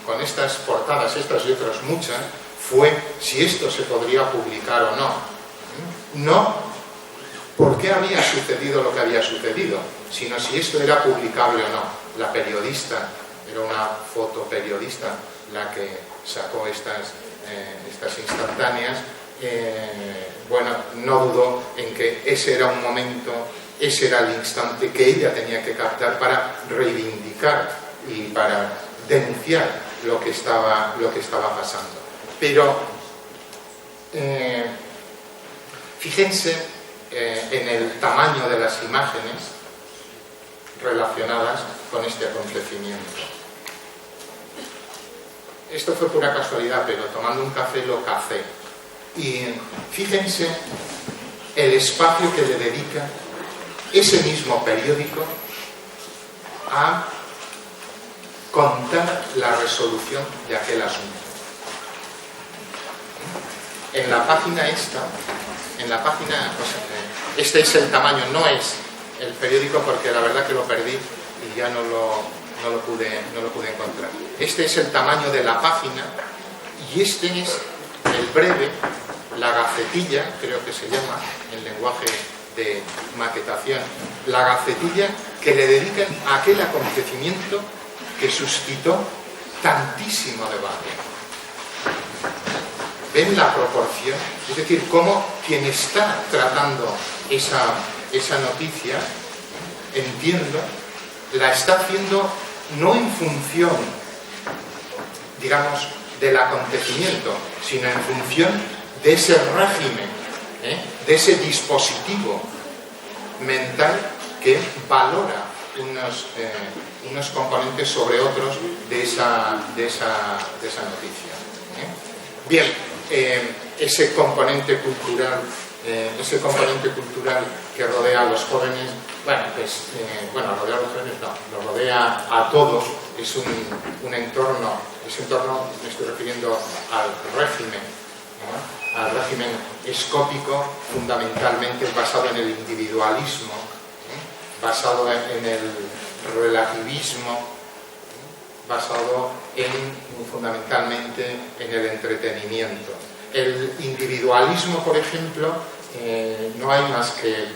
con estas portadas, estas y otras muchas, fue si esto se podría publicar o no. No por qué había sucedido lo que había sucedido, sino si esto era publicable o no. La periodista, era una fotoperiodista la que sacó estas instantáneas, no dudó en que ese era un momento, ese era el instante que ella tenía que captar para reivindicar y para denunciar lo que estaba pasando. Pero fíjense en el tamaño de las imágenes relacionadas con este acontecimiento. Esto fue pura casualidad, pero tomando un café lo cacé. Y fíjense el espacio que le dedica ese mismo periódico a contar la resolución de aquel asunto. En la página este es el tamaño, no es el periódico porque la verdad que lo perdí y ya no lo pude encontrar. Este es el tamaño de la página y este es el breve, la gacetilla, creo que se llama en lenguaje de maquetación, la gacetilla que le dedican a aquel acontecimiento que suscitó tantísimo debate. ¿Ven la proporción? Es decir, cómo quien está tratando esa noticia, entiendo, la está haciendo no en función, digamos, del acontecimiento, sino en función de ese régimen, de ese dispositivo mental que valora unos componentes sobre otros de esa noticia. Bien, ese componente cultural que rodea a los jóvenes, rodea a los jóvenes no, lo rodea a todos, es un entorno, me estoy refiriendo al régimen, ¿no? Al régimen escópico, fundamentalmente basado en el individualismo, basado en el relativismo, basado fundamentalmente en el entretenimiento. El individualismo, por ejemplo, no hay más que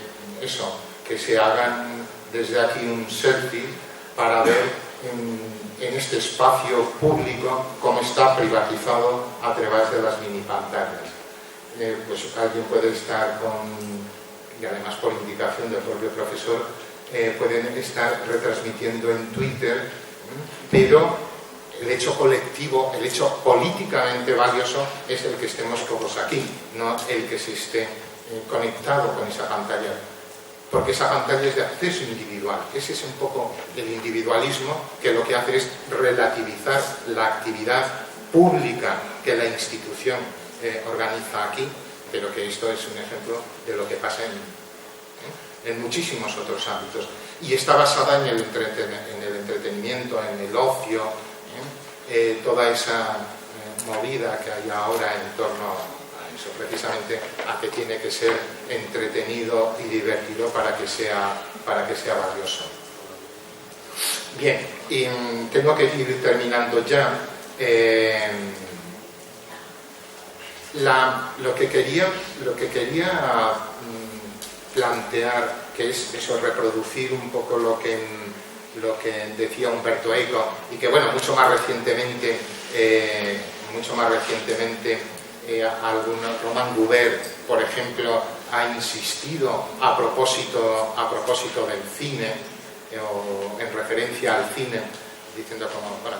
eso, que se hagan desde aquí un selfie para ver en este espacio público cómo está privatizado a través de las mini pantallas. Pues alguien puede estar y además por indicación del propio profesor, pueden estar retransmitiendo en Twitter, pero el hecho colectivo, el hecho políticamente valioso es el que estemos todos aquí, no el que se esté conectado con esa pantalla, porque esa pantalla es de acceso individual. Ese es un poco el individualismo que lo que hace es relativizar la actividad pública que la institución organiza aquí, pero que esto es un ejemplo de lo que pasa en muchísimos otros ámbitos. Y está basada en el entretenimiento, en el ocio, toda esa movida que hay ahora en torno a eso, precisamente a que tiene que ser entretenido y divertido para que sea valioso. Bien, y tengo que ir terminando ya. Lo que quería plantear, que es eso, reproducir un poco lo que decía Umberto Eco, y que bueno, mucho más recientemente Romain Gubert, por ejemplo, ha insistido a propósito del cine, o en referencia al cine, diciendo,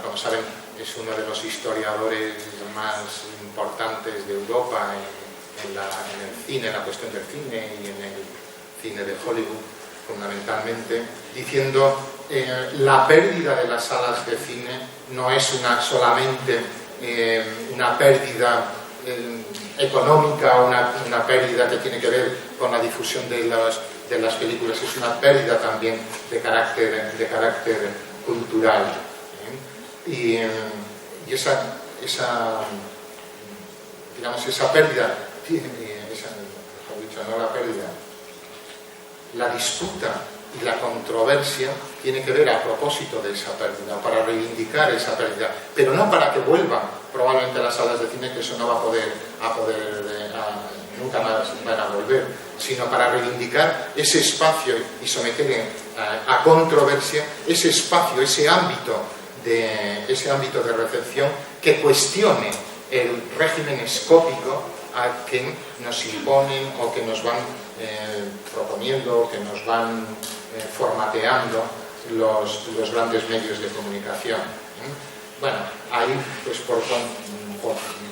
como saben, es uno de los historiadores más importantes de Europa en el cine, en la cuestión del cine y en el cine de Hollywood, fundamentalmente, diciendo la pérdida de las salas de cine no es solamente una pérdida económica, una pérdida que tiene que ver con la difusión de las películas, es una pérdida también de carácter cultural. Y esa pérdida, la disputa y la controversia tiene que ver a propósito de esa pérdida, para reivindicar esa pérdida, pero no para que vuelvan probablemente a las salas de cine, que eso no va a poder nunca más van a volver, sino para reivindicar ese espacio y someter a controversia ese espacio, ese ámbito de recepción que cuestione el régimen escópico a que nos imponen o que nos van proponiendo o que nos van formateando los grandes medios de comunicación. Bueno, ahí pues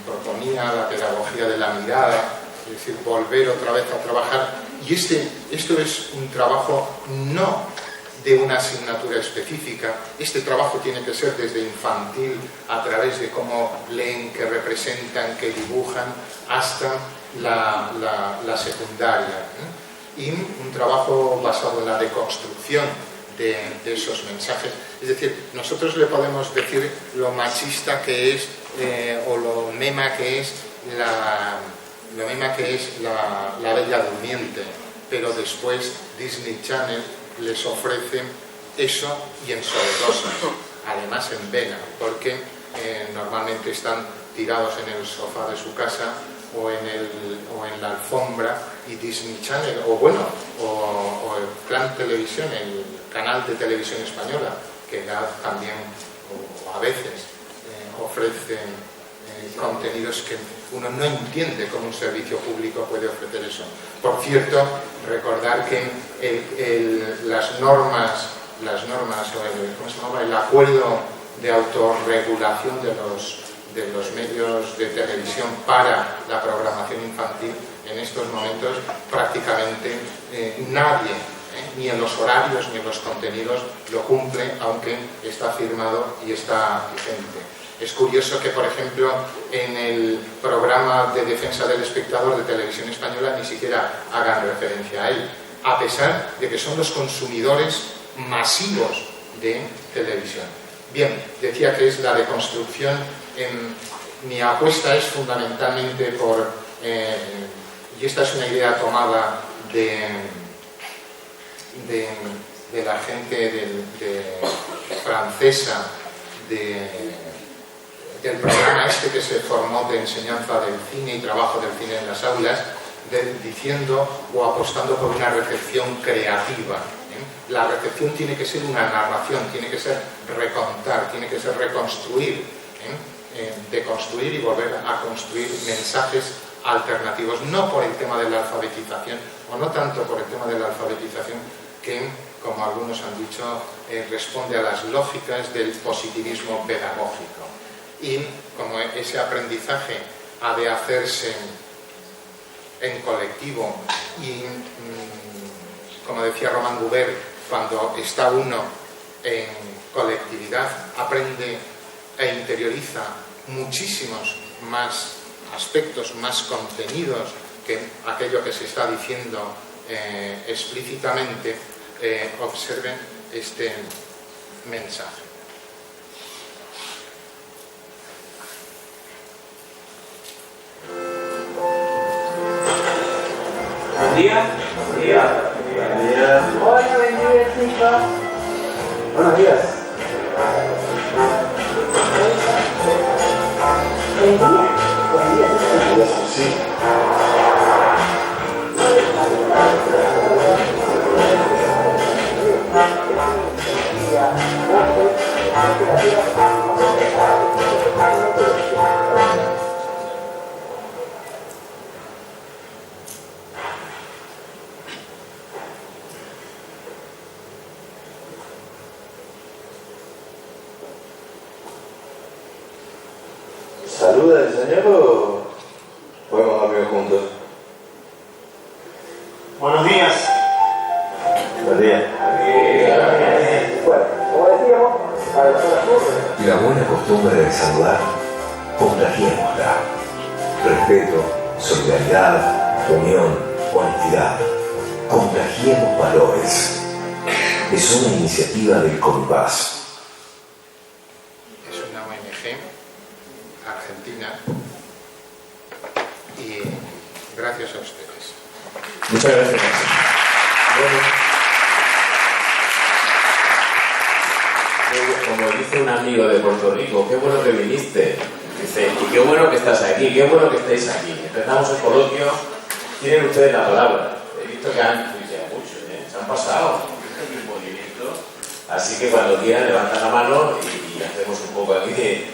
proponía la pedagogía de la mirada, es decir, volver otra vez a trabajar, y esto es un trabajo no de una asignatura específica. Este trabajo tiene que ser desde infantil, a través de cómo leen, que representan, que dibujan, hasta la secundaria, y un trabajo basado en la deconstrucción de esos mensajes. Es decir, nosotros le podemos decir lo machista que es o lo mema que es la Bella Durmiente, pero después Disney Channel les ofrece eso y en sobredosis, además en vena, porque normalmente están tirados en el sofá de su casa o en la alfombra, y Disney Channel o el Plan Televisión, el canal de televisión española, que ya también o a veces ofrece contenidos que uno no entiende cómo un servicio público puede ofrecer eso. Por cierto, recordar que las normas o el acuerdo de autorregulación de los medios de televisión para la programación infantil, en estos momentos prácticamente nadie, ni en los horarios ni en los contenidos, lo cumple, aunque está firmado y está vigente. Es curioso que, por ejemplo, en el programa de defensa del espectador de Televisión Española ni siquiera hagan referencia a él, a pesar de que son los consumidores masivos de televisión. Bien, decía que es la deconstrucción. Mi apuesta es fundamentalmente por, y esta es una idea tomada de la gente francesa, del programa que se formó de enseñanza del cine y trabajo del cine en las aulas, diciendo o apostando por una recepción creativa. La recepción tiene que ser una narración, tiene que ser recontar, tiene que ser reconstruir, deconstruir y volver a construir mensajes alternativos, no por el tema de la alfabetización, o no tanto por el tema de la alfabetización, que, como algunos han dicho, responde a las lógicas del positivismo pedagógico. Y como ese aprendizaje ha de hacerse en colectivo y, como decía Romain Gubert, cuando está uno en colectividad, aprende e interioriza muchísimos más aspectos, más contenidos que aquello que se está diciendo explícitamente. Observen este mensaje. días. Buenos días. Buenos días. Hola, buen día, chicos. Buenos días. Buen día. Buenos días. Sí. ¿Saluda el señor o podemos dormir juntos? Buenos días. Buenos días. Bueno, como decíamos, a las horas La buena costumbre de saludar, contagiémosla. Respeto, solidaridad, unión, honestidad. Contagiemos valores. Es una iniciativa del Compás. Es una ONG argentina y gracias a ustedes. Muchas gracias. Como dice un amigo de Puerto Rico, qué bueno que viniste. Dice, y qué bueno que estás aquí, qué bueno que estáis aquí. Empezamos el coloquio. Tienen ustedes la palabra. He visto que han mucho, se han pasado. Un movimiento. Así que cuando quieran levantan la mano y hacemos un poco aquí,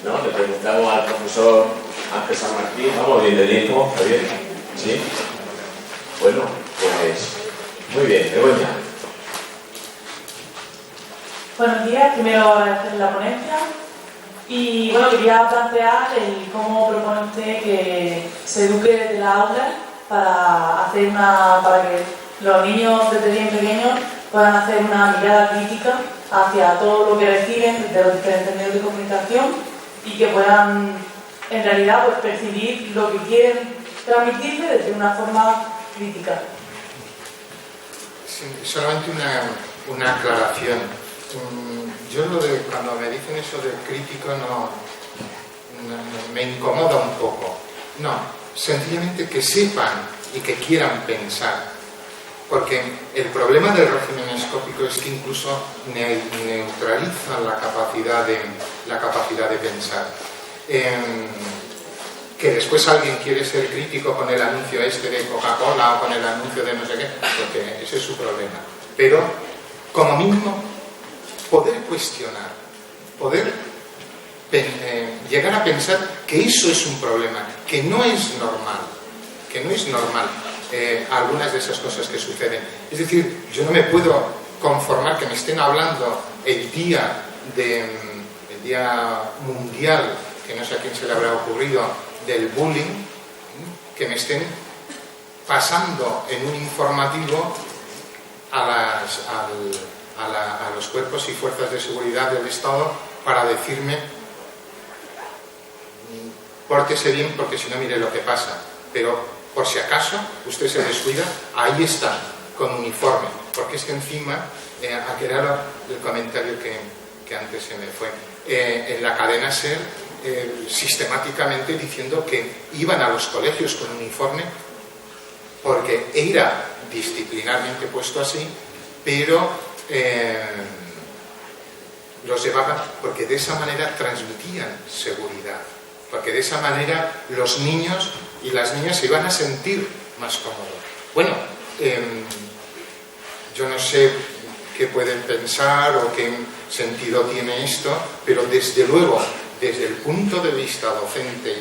¿no? Le preguntamos al profesor Ángel San Martín, vamos bien de tiempo, ¿está bien? ¿Sí? Bueno, pues muy bien, Begoña. Buenos días, primero agradecer la ponencia y bueno, quería plantear el cómo propone usted que se eduque desde la aula para que los niños desde bien pequeños puedan hacer una mirada crítica hacia todo lo que reciben desde los diferentes medios de comunicación y que puedan en realidad pues, percibir lo que quieren transmitirse desde una forma crítica. Sí, solamente una aclaración. Yo cuando me dicen eso del crítico me incomoda un poco. No, sencillamente que sepan y que quieran pensar. Porque el problema del régimen escópico es que incluso neutraliza la capacidad de pensar. Que después alguien quiere ser crítico con el anuncio de Coca-Cola o con el anuncio de no sé qué, porque ese es su problema. Pero, como mínimo, poder cuestionar, poder llegar a pensar que eso es un problema, que no es normal, algunas de esas cosas que suceden. Es decir, yo no me puedo conformar que me estén hablando el día mundial, que no sé a quién se le habrá ocurrido, del bullying, que me estén pasando en un informativo a los cuerpos y fuerzas de seguridad del Estado para decirme pórtese bien porque si no mire lo que pasa, pero por si acaso usted se descuida, ahí está, con uniforme, porque es que encima, aquel era el comentario que antes se me fue, en la cadena SER sistemáticamente diciendo que iban a los colegios con uniforme porque era disciplinarmente puesto así, pero los llevaban porque de esa manera transmitían seguridad, porque de esa manera los niños y las niñas se iban a sentir más cómodos. Bueno, yo no sé qué pueden pensar o qué sentido tiene esto, pero desde luego, desde el punto de vista docente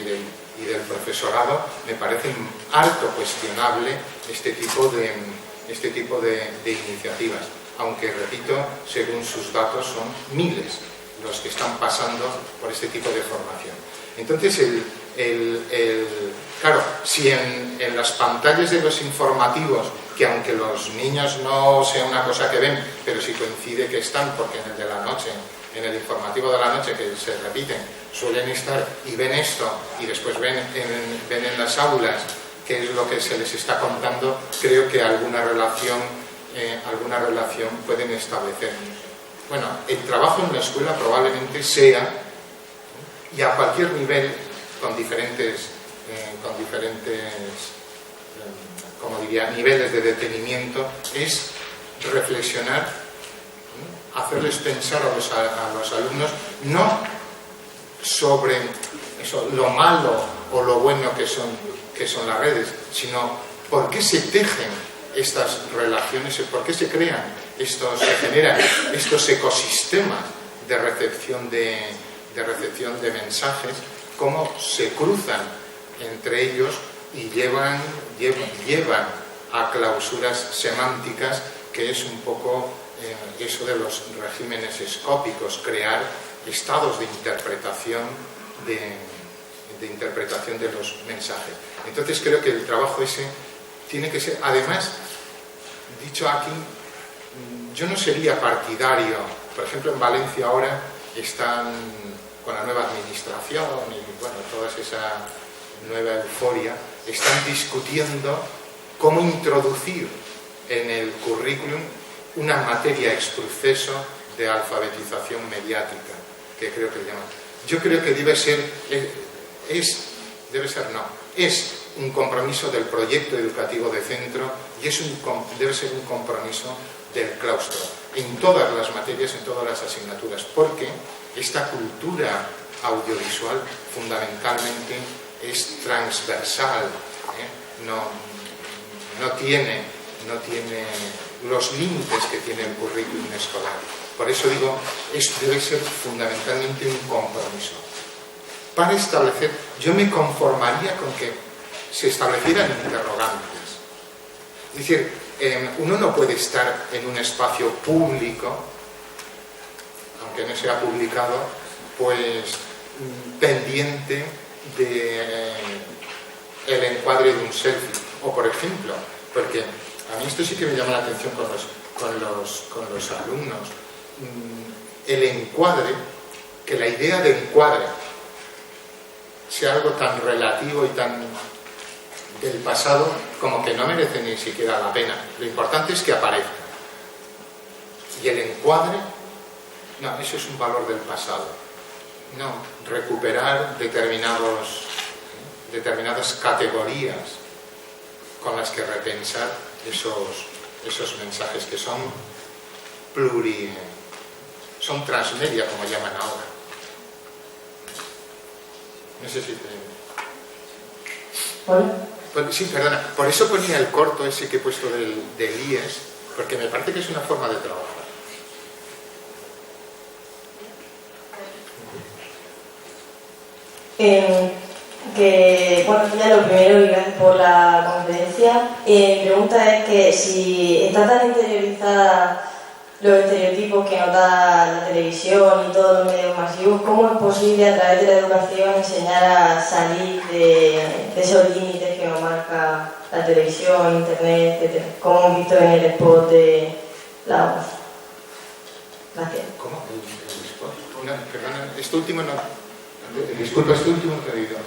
y del profesorado, me parece harto cuestionable este tipo de iniciativas, aunque, repito, según sus datos son miles los que están pasando por este tipo de formación. Entonces, claro, si en las pantallas de los informativos, que aunque los niños no sea una cosa que ven, pero sí coincide que están, porque en el de la noche, en el informativo de la noche, que se repiten, suelen estar y ven esto, y después ven en las aulas qué es lo que se les está contando, creo que alguna relación pueden establecer. Bueno, el trabajo en la escuela probablemente sea, y a cualquier nivel, con diferentes como diría, niveles de detenimiento, es reflexionar, hacerles pensar a los alumnos no sobre eso, lo malo o lo bueno que son las redes, sino por qué se tejen estas relaciones, por qué se crean se generan estos ecosistemas de recepción de mensajes, cómo se cruzan entre ellos y llevan a clausuras semánticas, que es un poco eso de los regímenes escópicos, crear estados de interpretación de los mensajes. Entonces creo que el trabajo ese tiene que ser, además, dicho aquí, yo no sería partidario, por ejemplo en Valencia ahora están con la nueva administración y bueno, toda esa nueva euforia, están discutiendo cómo introducir en el currículum una materia ex proceso de alfabetización mediática, que creo que llaman. Yo creo que es un compromiso del proyecto educativo de centro y debe ser un compromiso del claustro, en todas las materias, en todas las asignaturas, porque esta cultura audiovisual fundamentalmente es transversal, no tiene los límites que tiene el currículum escolar. Por eso digo, debe ser fundamentalmente un compromiso. Para establecer, yo me conformaría con que se establecieran interrogantes. Es decir, uno no puede estar en un espacio público, aunque no sea publicado, pues pendiente del encuadre de un selfie. O por ejemplo, porque a mí esto sí que me llama la atención con los alumnos, el encuadre, que la idea de encuadre sea algo tan relativo y tan del pasado como que no merece ni siquiera la pena. Lo importante es que aparezca. Y el encuadre, no, eso es un valor del pasado. No, recuperar determinadas categorías con las que repensar esos mensajes que son son transmedia, como llaman ahora. No sé si sí, perdona. Por eso ponía el corto ese que he puesto del IES, porque me parece que es una forma de trabajar. Bueno, ya lo primero, y gracias por la conferencia. Mi pregunta es que si está tan interiorizada los estereotipos que nos da la televisión y todos los medios masivos, ¿cómo es posible a través de la educación enseñar a salir de esos límites que nos marca la televisión, internet, etcétera? Como hemos visto en el spot de la voz. Gracias. ¿Cómo? ¿El spot? Perdona, esto último no... Disculpa, esto último no te he oído.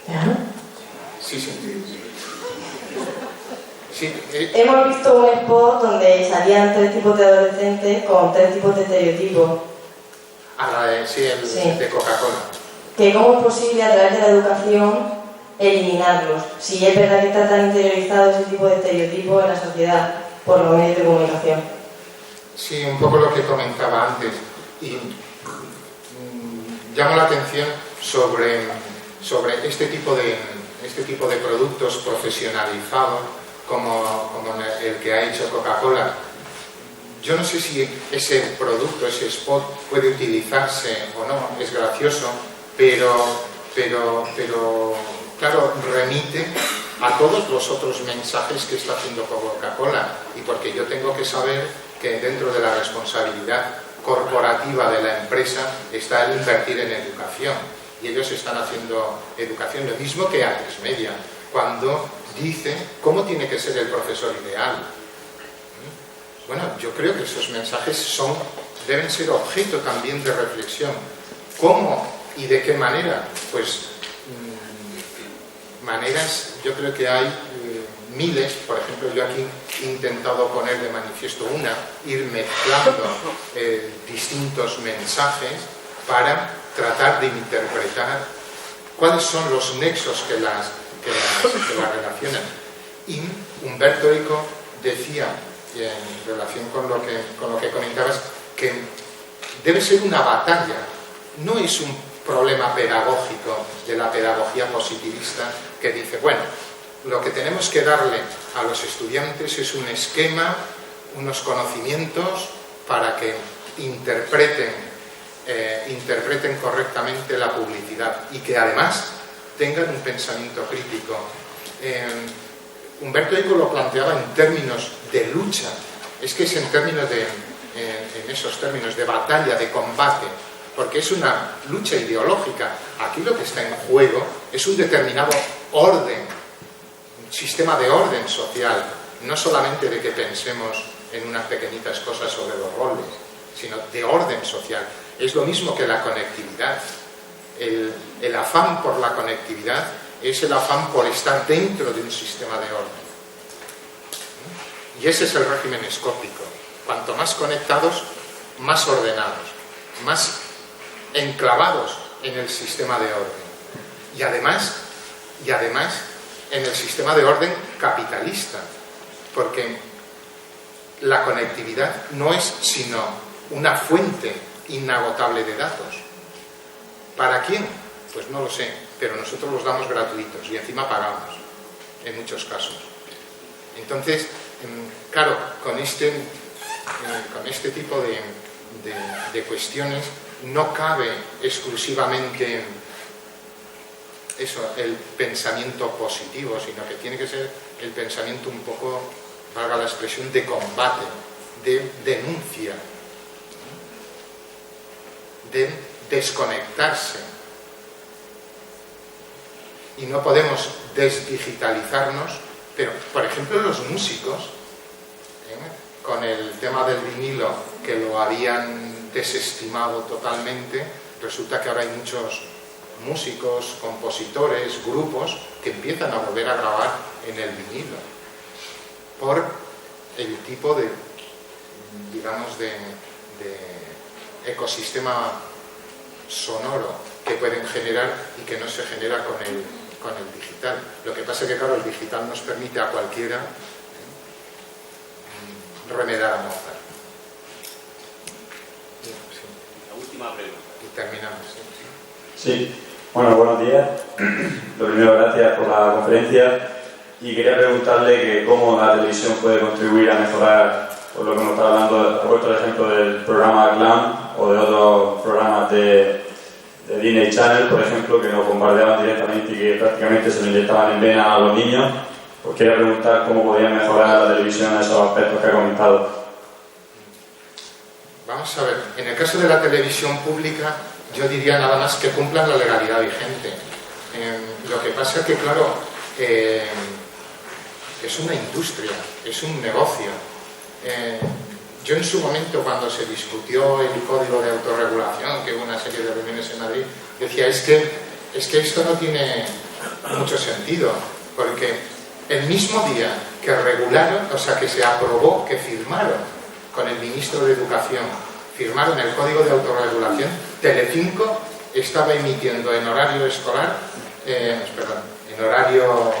¿Ya? Sí. Sí, hemos visto un spot donde salían 3 tipos de adolescentes con 3 tipos de estereotipos. El de Coca-Cola. Que cómo es posible a través de la educación eliminarlos, si es verdad que está tan interiorizado ese tipo de estereotipos en la sociedad por los medios de comunicación. Sí, un poco lo que comentaba antes. Y llamo la atención sobre este tipo de productos profesionalizados como el que ha hecho Coca-Cola. Yo no sé si ese producto, ese spot puede utilizarse o no, es gracioso, pero claro, remite a todos los otros mensajes que está haciendo Coca-Cola, y porque yo tengo que saber que dentro de la responsabilidad corporativa de la empresa está el invertir en educación, y ellos están haciendo educación, lo mismo que Atresmedia, cuando dice cómo tiene que ser el profesor ideal. Bueno, yo creo que esos mensajes deben ser objeto también de reflexión. ¿Cómo y de qué manera? Pues maneras, yo creo que hay miles. Por ejemplo, yo aquí he intentado poner de manifiesto ir mezclando distintos mensajes para tratar de interpretar cuáles son los nexos que las relacionan. Y Umberto Eco decía, en relación con lo que comentabas, que debe ser una batalla, no es un problema pedagógico de la pedagogía positivista que dice, bueno, lo que tenemos que darle a los estudiantes es un esquema, unos conocimientos para que interpreten correctamente la publicidad y que además tengan un pensamiento crítico. Humberto Eco lo planteaba en términos de lucha, es que es en términos en esos términos de batalla, de combate, porque es una lucha ideológica. Aquí lo que está en juego es un determinado orden, un sistema de orden social, no solamente de que pensemos en unas pequeñitas cosas sobre los roles, sino de orden social. Es lo mismo que la conectividad. El afán por la conectividad es el afán por estar dentro de un sistema de orden. Y ese es el régimen escópico. Cuanto más conectados, más ordenados, más enclavados en el sistema de orden. Y además en el sistema de orden capitalista, porque la conectividad no es sino una fuente inagotable de datos. ¿Para quién? Pues no lo sé, pero nosotros los damos gratuitos y encima pagamos, en muchos casos. Entonces, claro, con este tipo de cuestiones no cabe exclusivamente el pensamiento positivo, sino que tiene que ser el pensamiento un poco, valga la expresión, de combate, de denuncia, de desconectarse. Y no podemos desdigitalizarnos, pero, por ejemplo, los músicos, con el tema del vinilo, que lo habían desestimado totalmente, resulta que ahora hay muchos músicos, compositores, grupos que empiezan a volver a grabar en el vinilo por el tipo de, digamos, de ecosistema sonoro que pueden generar y que no se genera con el digital. Lo que pasa es que, claro, el digital nos permite a cualquiera remedar a Mozart. La última pregunta. Y terminamos. Sí. Bueno, buenos días. Lo primero, gracias por la conferencia. Y quería preguntarle que cómo la televisión puede contribuir a mejorar, por lo que nos está hablando, ha puesto el ejemplo del programa Clan o de otros programas de Disney Channel, por ejemplo, que nos bombardeaban directamente y que prácticamente se lo inyectaban en vena a los niños. Pues quería preguntar cómo podría mejorar la televisión en esos aspectos que ha comentado. Vamos a ver, en el caso de la televisión pública, yo diría nada más que cumplan la legalidad vigente. Lo que pasa es que, claro, es una industria, es un negocio. Yo en su momento, cuando se discutió el código de autorregulación, que hubo una serie de reuniones en Madrid, decía, es que esto no tiene mucho sentido, porque el mismo día que regularon, o sea, que se aprobó, que firmaron con el ministro de Educación, firmaron el código de autorregulación, Telecinco estaba emitiendo en horario escolar, en horario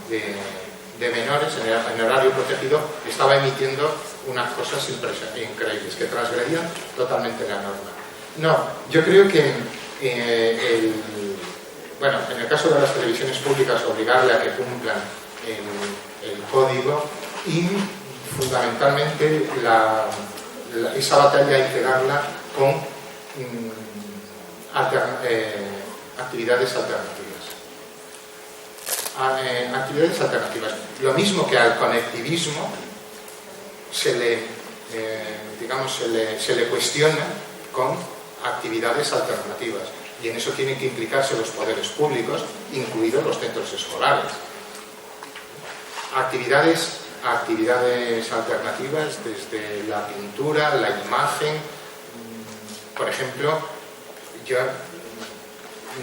de menores, en horario protegido, estaba emitiendo unas cosas increíbles que transgredían totalmente la norma. No, yo creo que en el caso de las televisiones públicas, obligarle a que cumplan el código y fundamentalmente esa batalla hay que darla con actividades alternativas. Actividades alternativas. Lo mismo que al conectivismo se le cuestiona con actividades alternativas. Y en eso tienen que implicarse los poderes públicos, incluidos los centros escolares. Actividades alternativas desde la pintura, la imagen. Por ejemplo, yo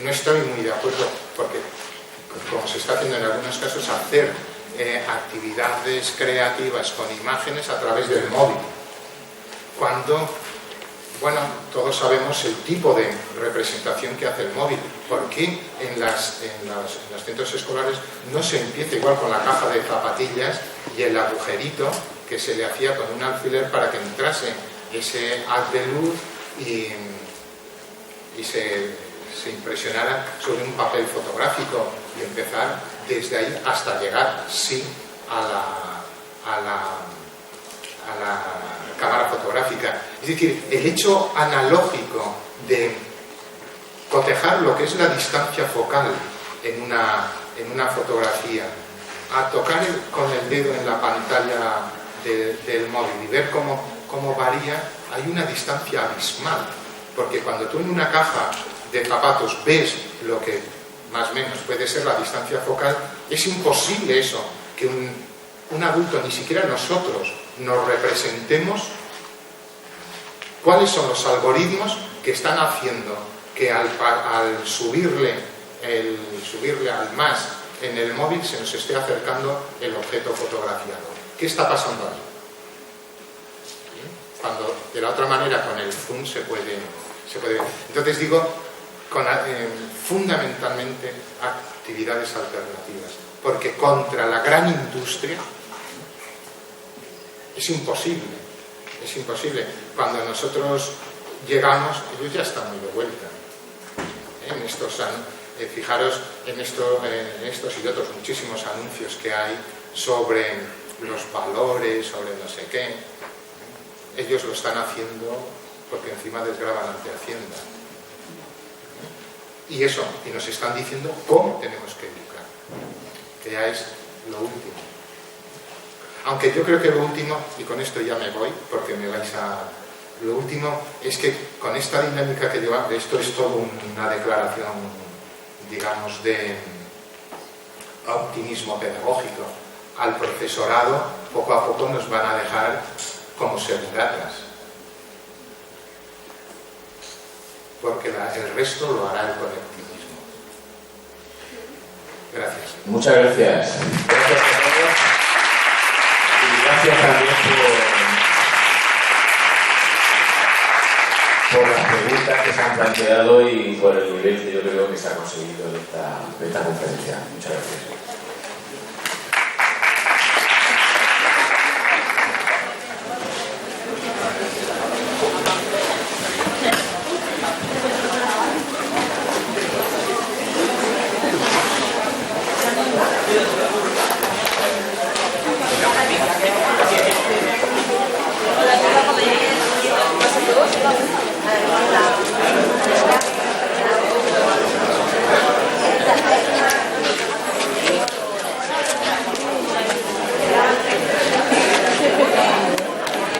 no estoy muy de acuerdo, porque como se está haciendo en algunos casos, hacer actividades creativas con imágenes a través del móvil, cuando, bueno, todos sabemos el tipo de representación que hace el móvil. ¿Por qué en los centros escolares no se empieza igual con la caja de zapatillas y el agujerito que se le hacía con un alfiler para que entrase ese haz de luz y se impresionara sobre un papel fotográfico y empezar desde ahí hasta llegar, sí, a la cámara fotográfica? Es decir, el hecho analógico de cotejar lo que es la distancia focal en una fotografía, a tocar con el dedo en la pantalla del móvil y ver cómo varía, hay una distancia abismal, porque cuando tú en una caja de zapatos ves lo que más o menos puede ser la distancia focal, es imposible eso, que un adulto, ni siquiera nosotros, nos representemos cuáles son los algoritmos que están haciendo que al subirle al más en el móvil se nos esté acercando el objeto fotografiado. ¿Qué está pasando ahí? Cuando de la otra manera con el zoom se puede ver. Entonces digo, fundamentalmente actividades alternativas, porque contra la gran industria es imposible. Cuando nosotros llegamos, ellos ya están muy de vuelta. Fijaros en estos y otros muchísimos anuncios que hay sobre los valores, sobre no sé qué. Ellos lo están haciendo porque encima desgravan ante Hacienda. Y nos están diciendo cómo tenemos que educar, que ya es lo último. Aunque yo creo que lo último, y con esto ya me voy, porque lo último es que con esta dinámica que llevamos, esto es todo una declaración, digamos, de optimismo pedagógico. Al profesorado, poco a poco nos van a dejar como seguratas, porque el resto lo hará el colectivismo. Gracias. Muchas gracias. Gracias a todos. Y gracias también por las preguntas que se han planteado y por el nivel que yo creo que se ha conseguido de esta conferencia. Muchas gracias.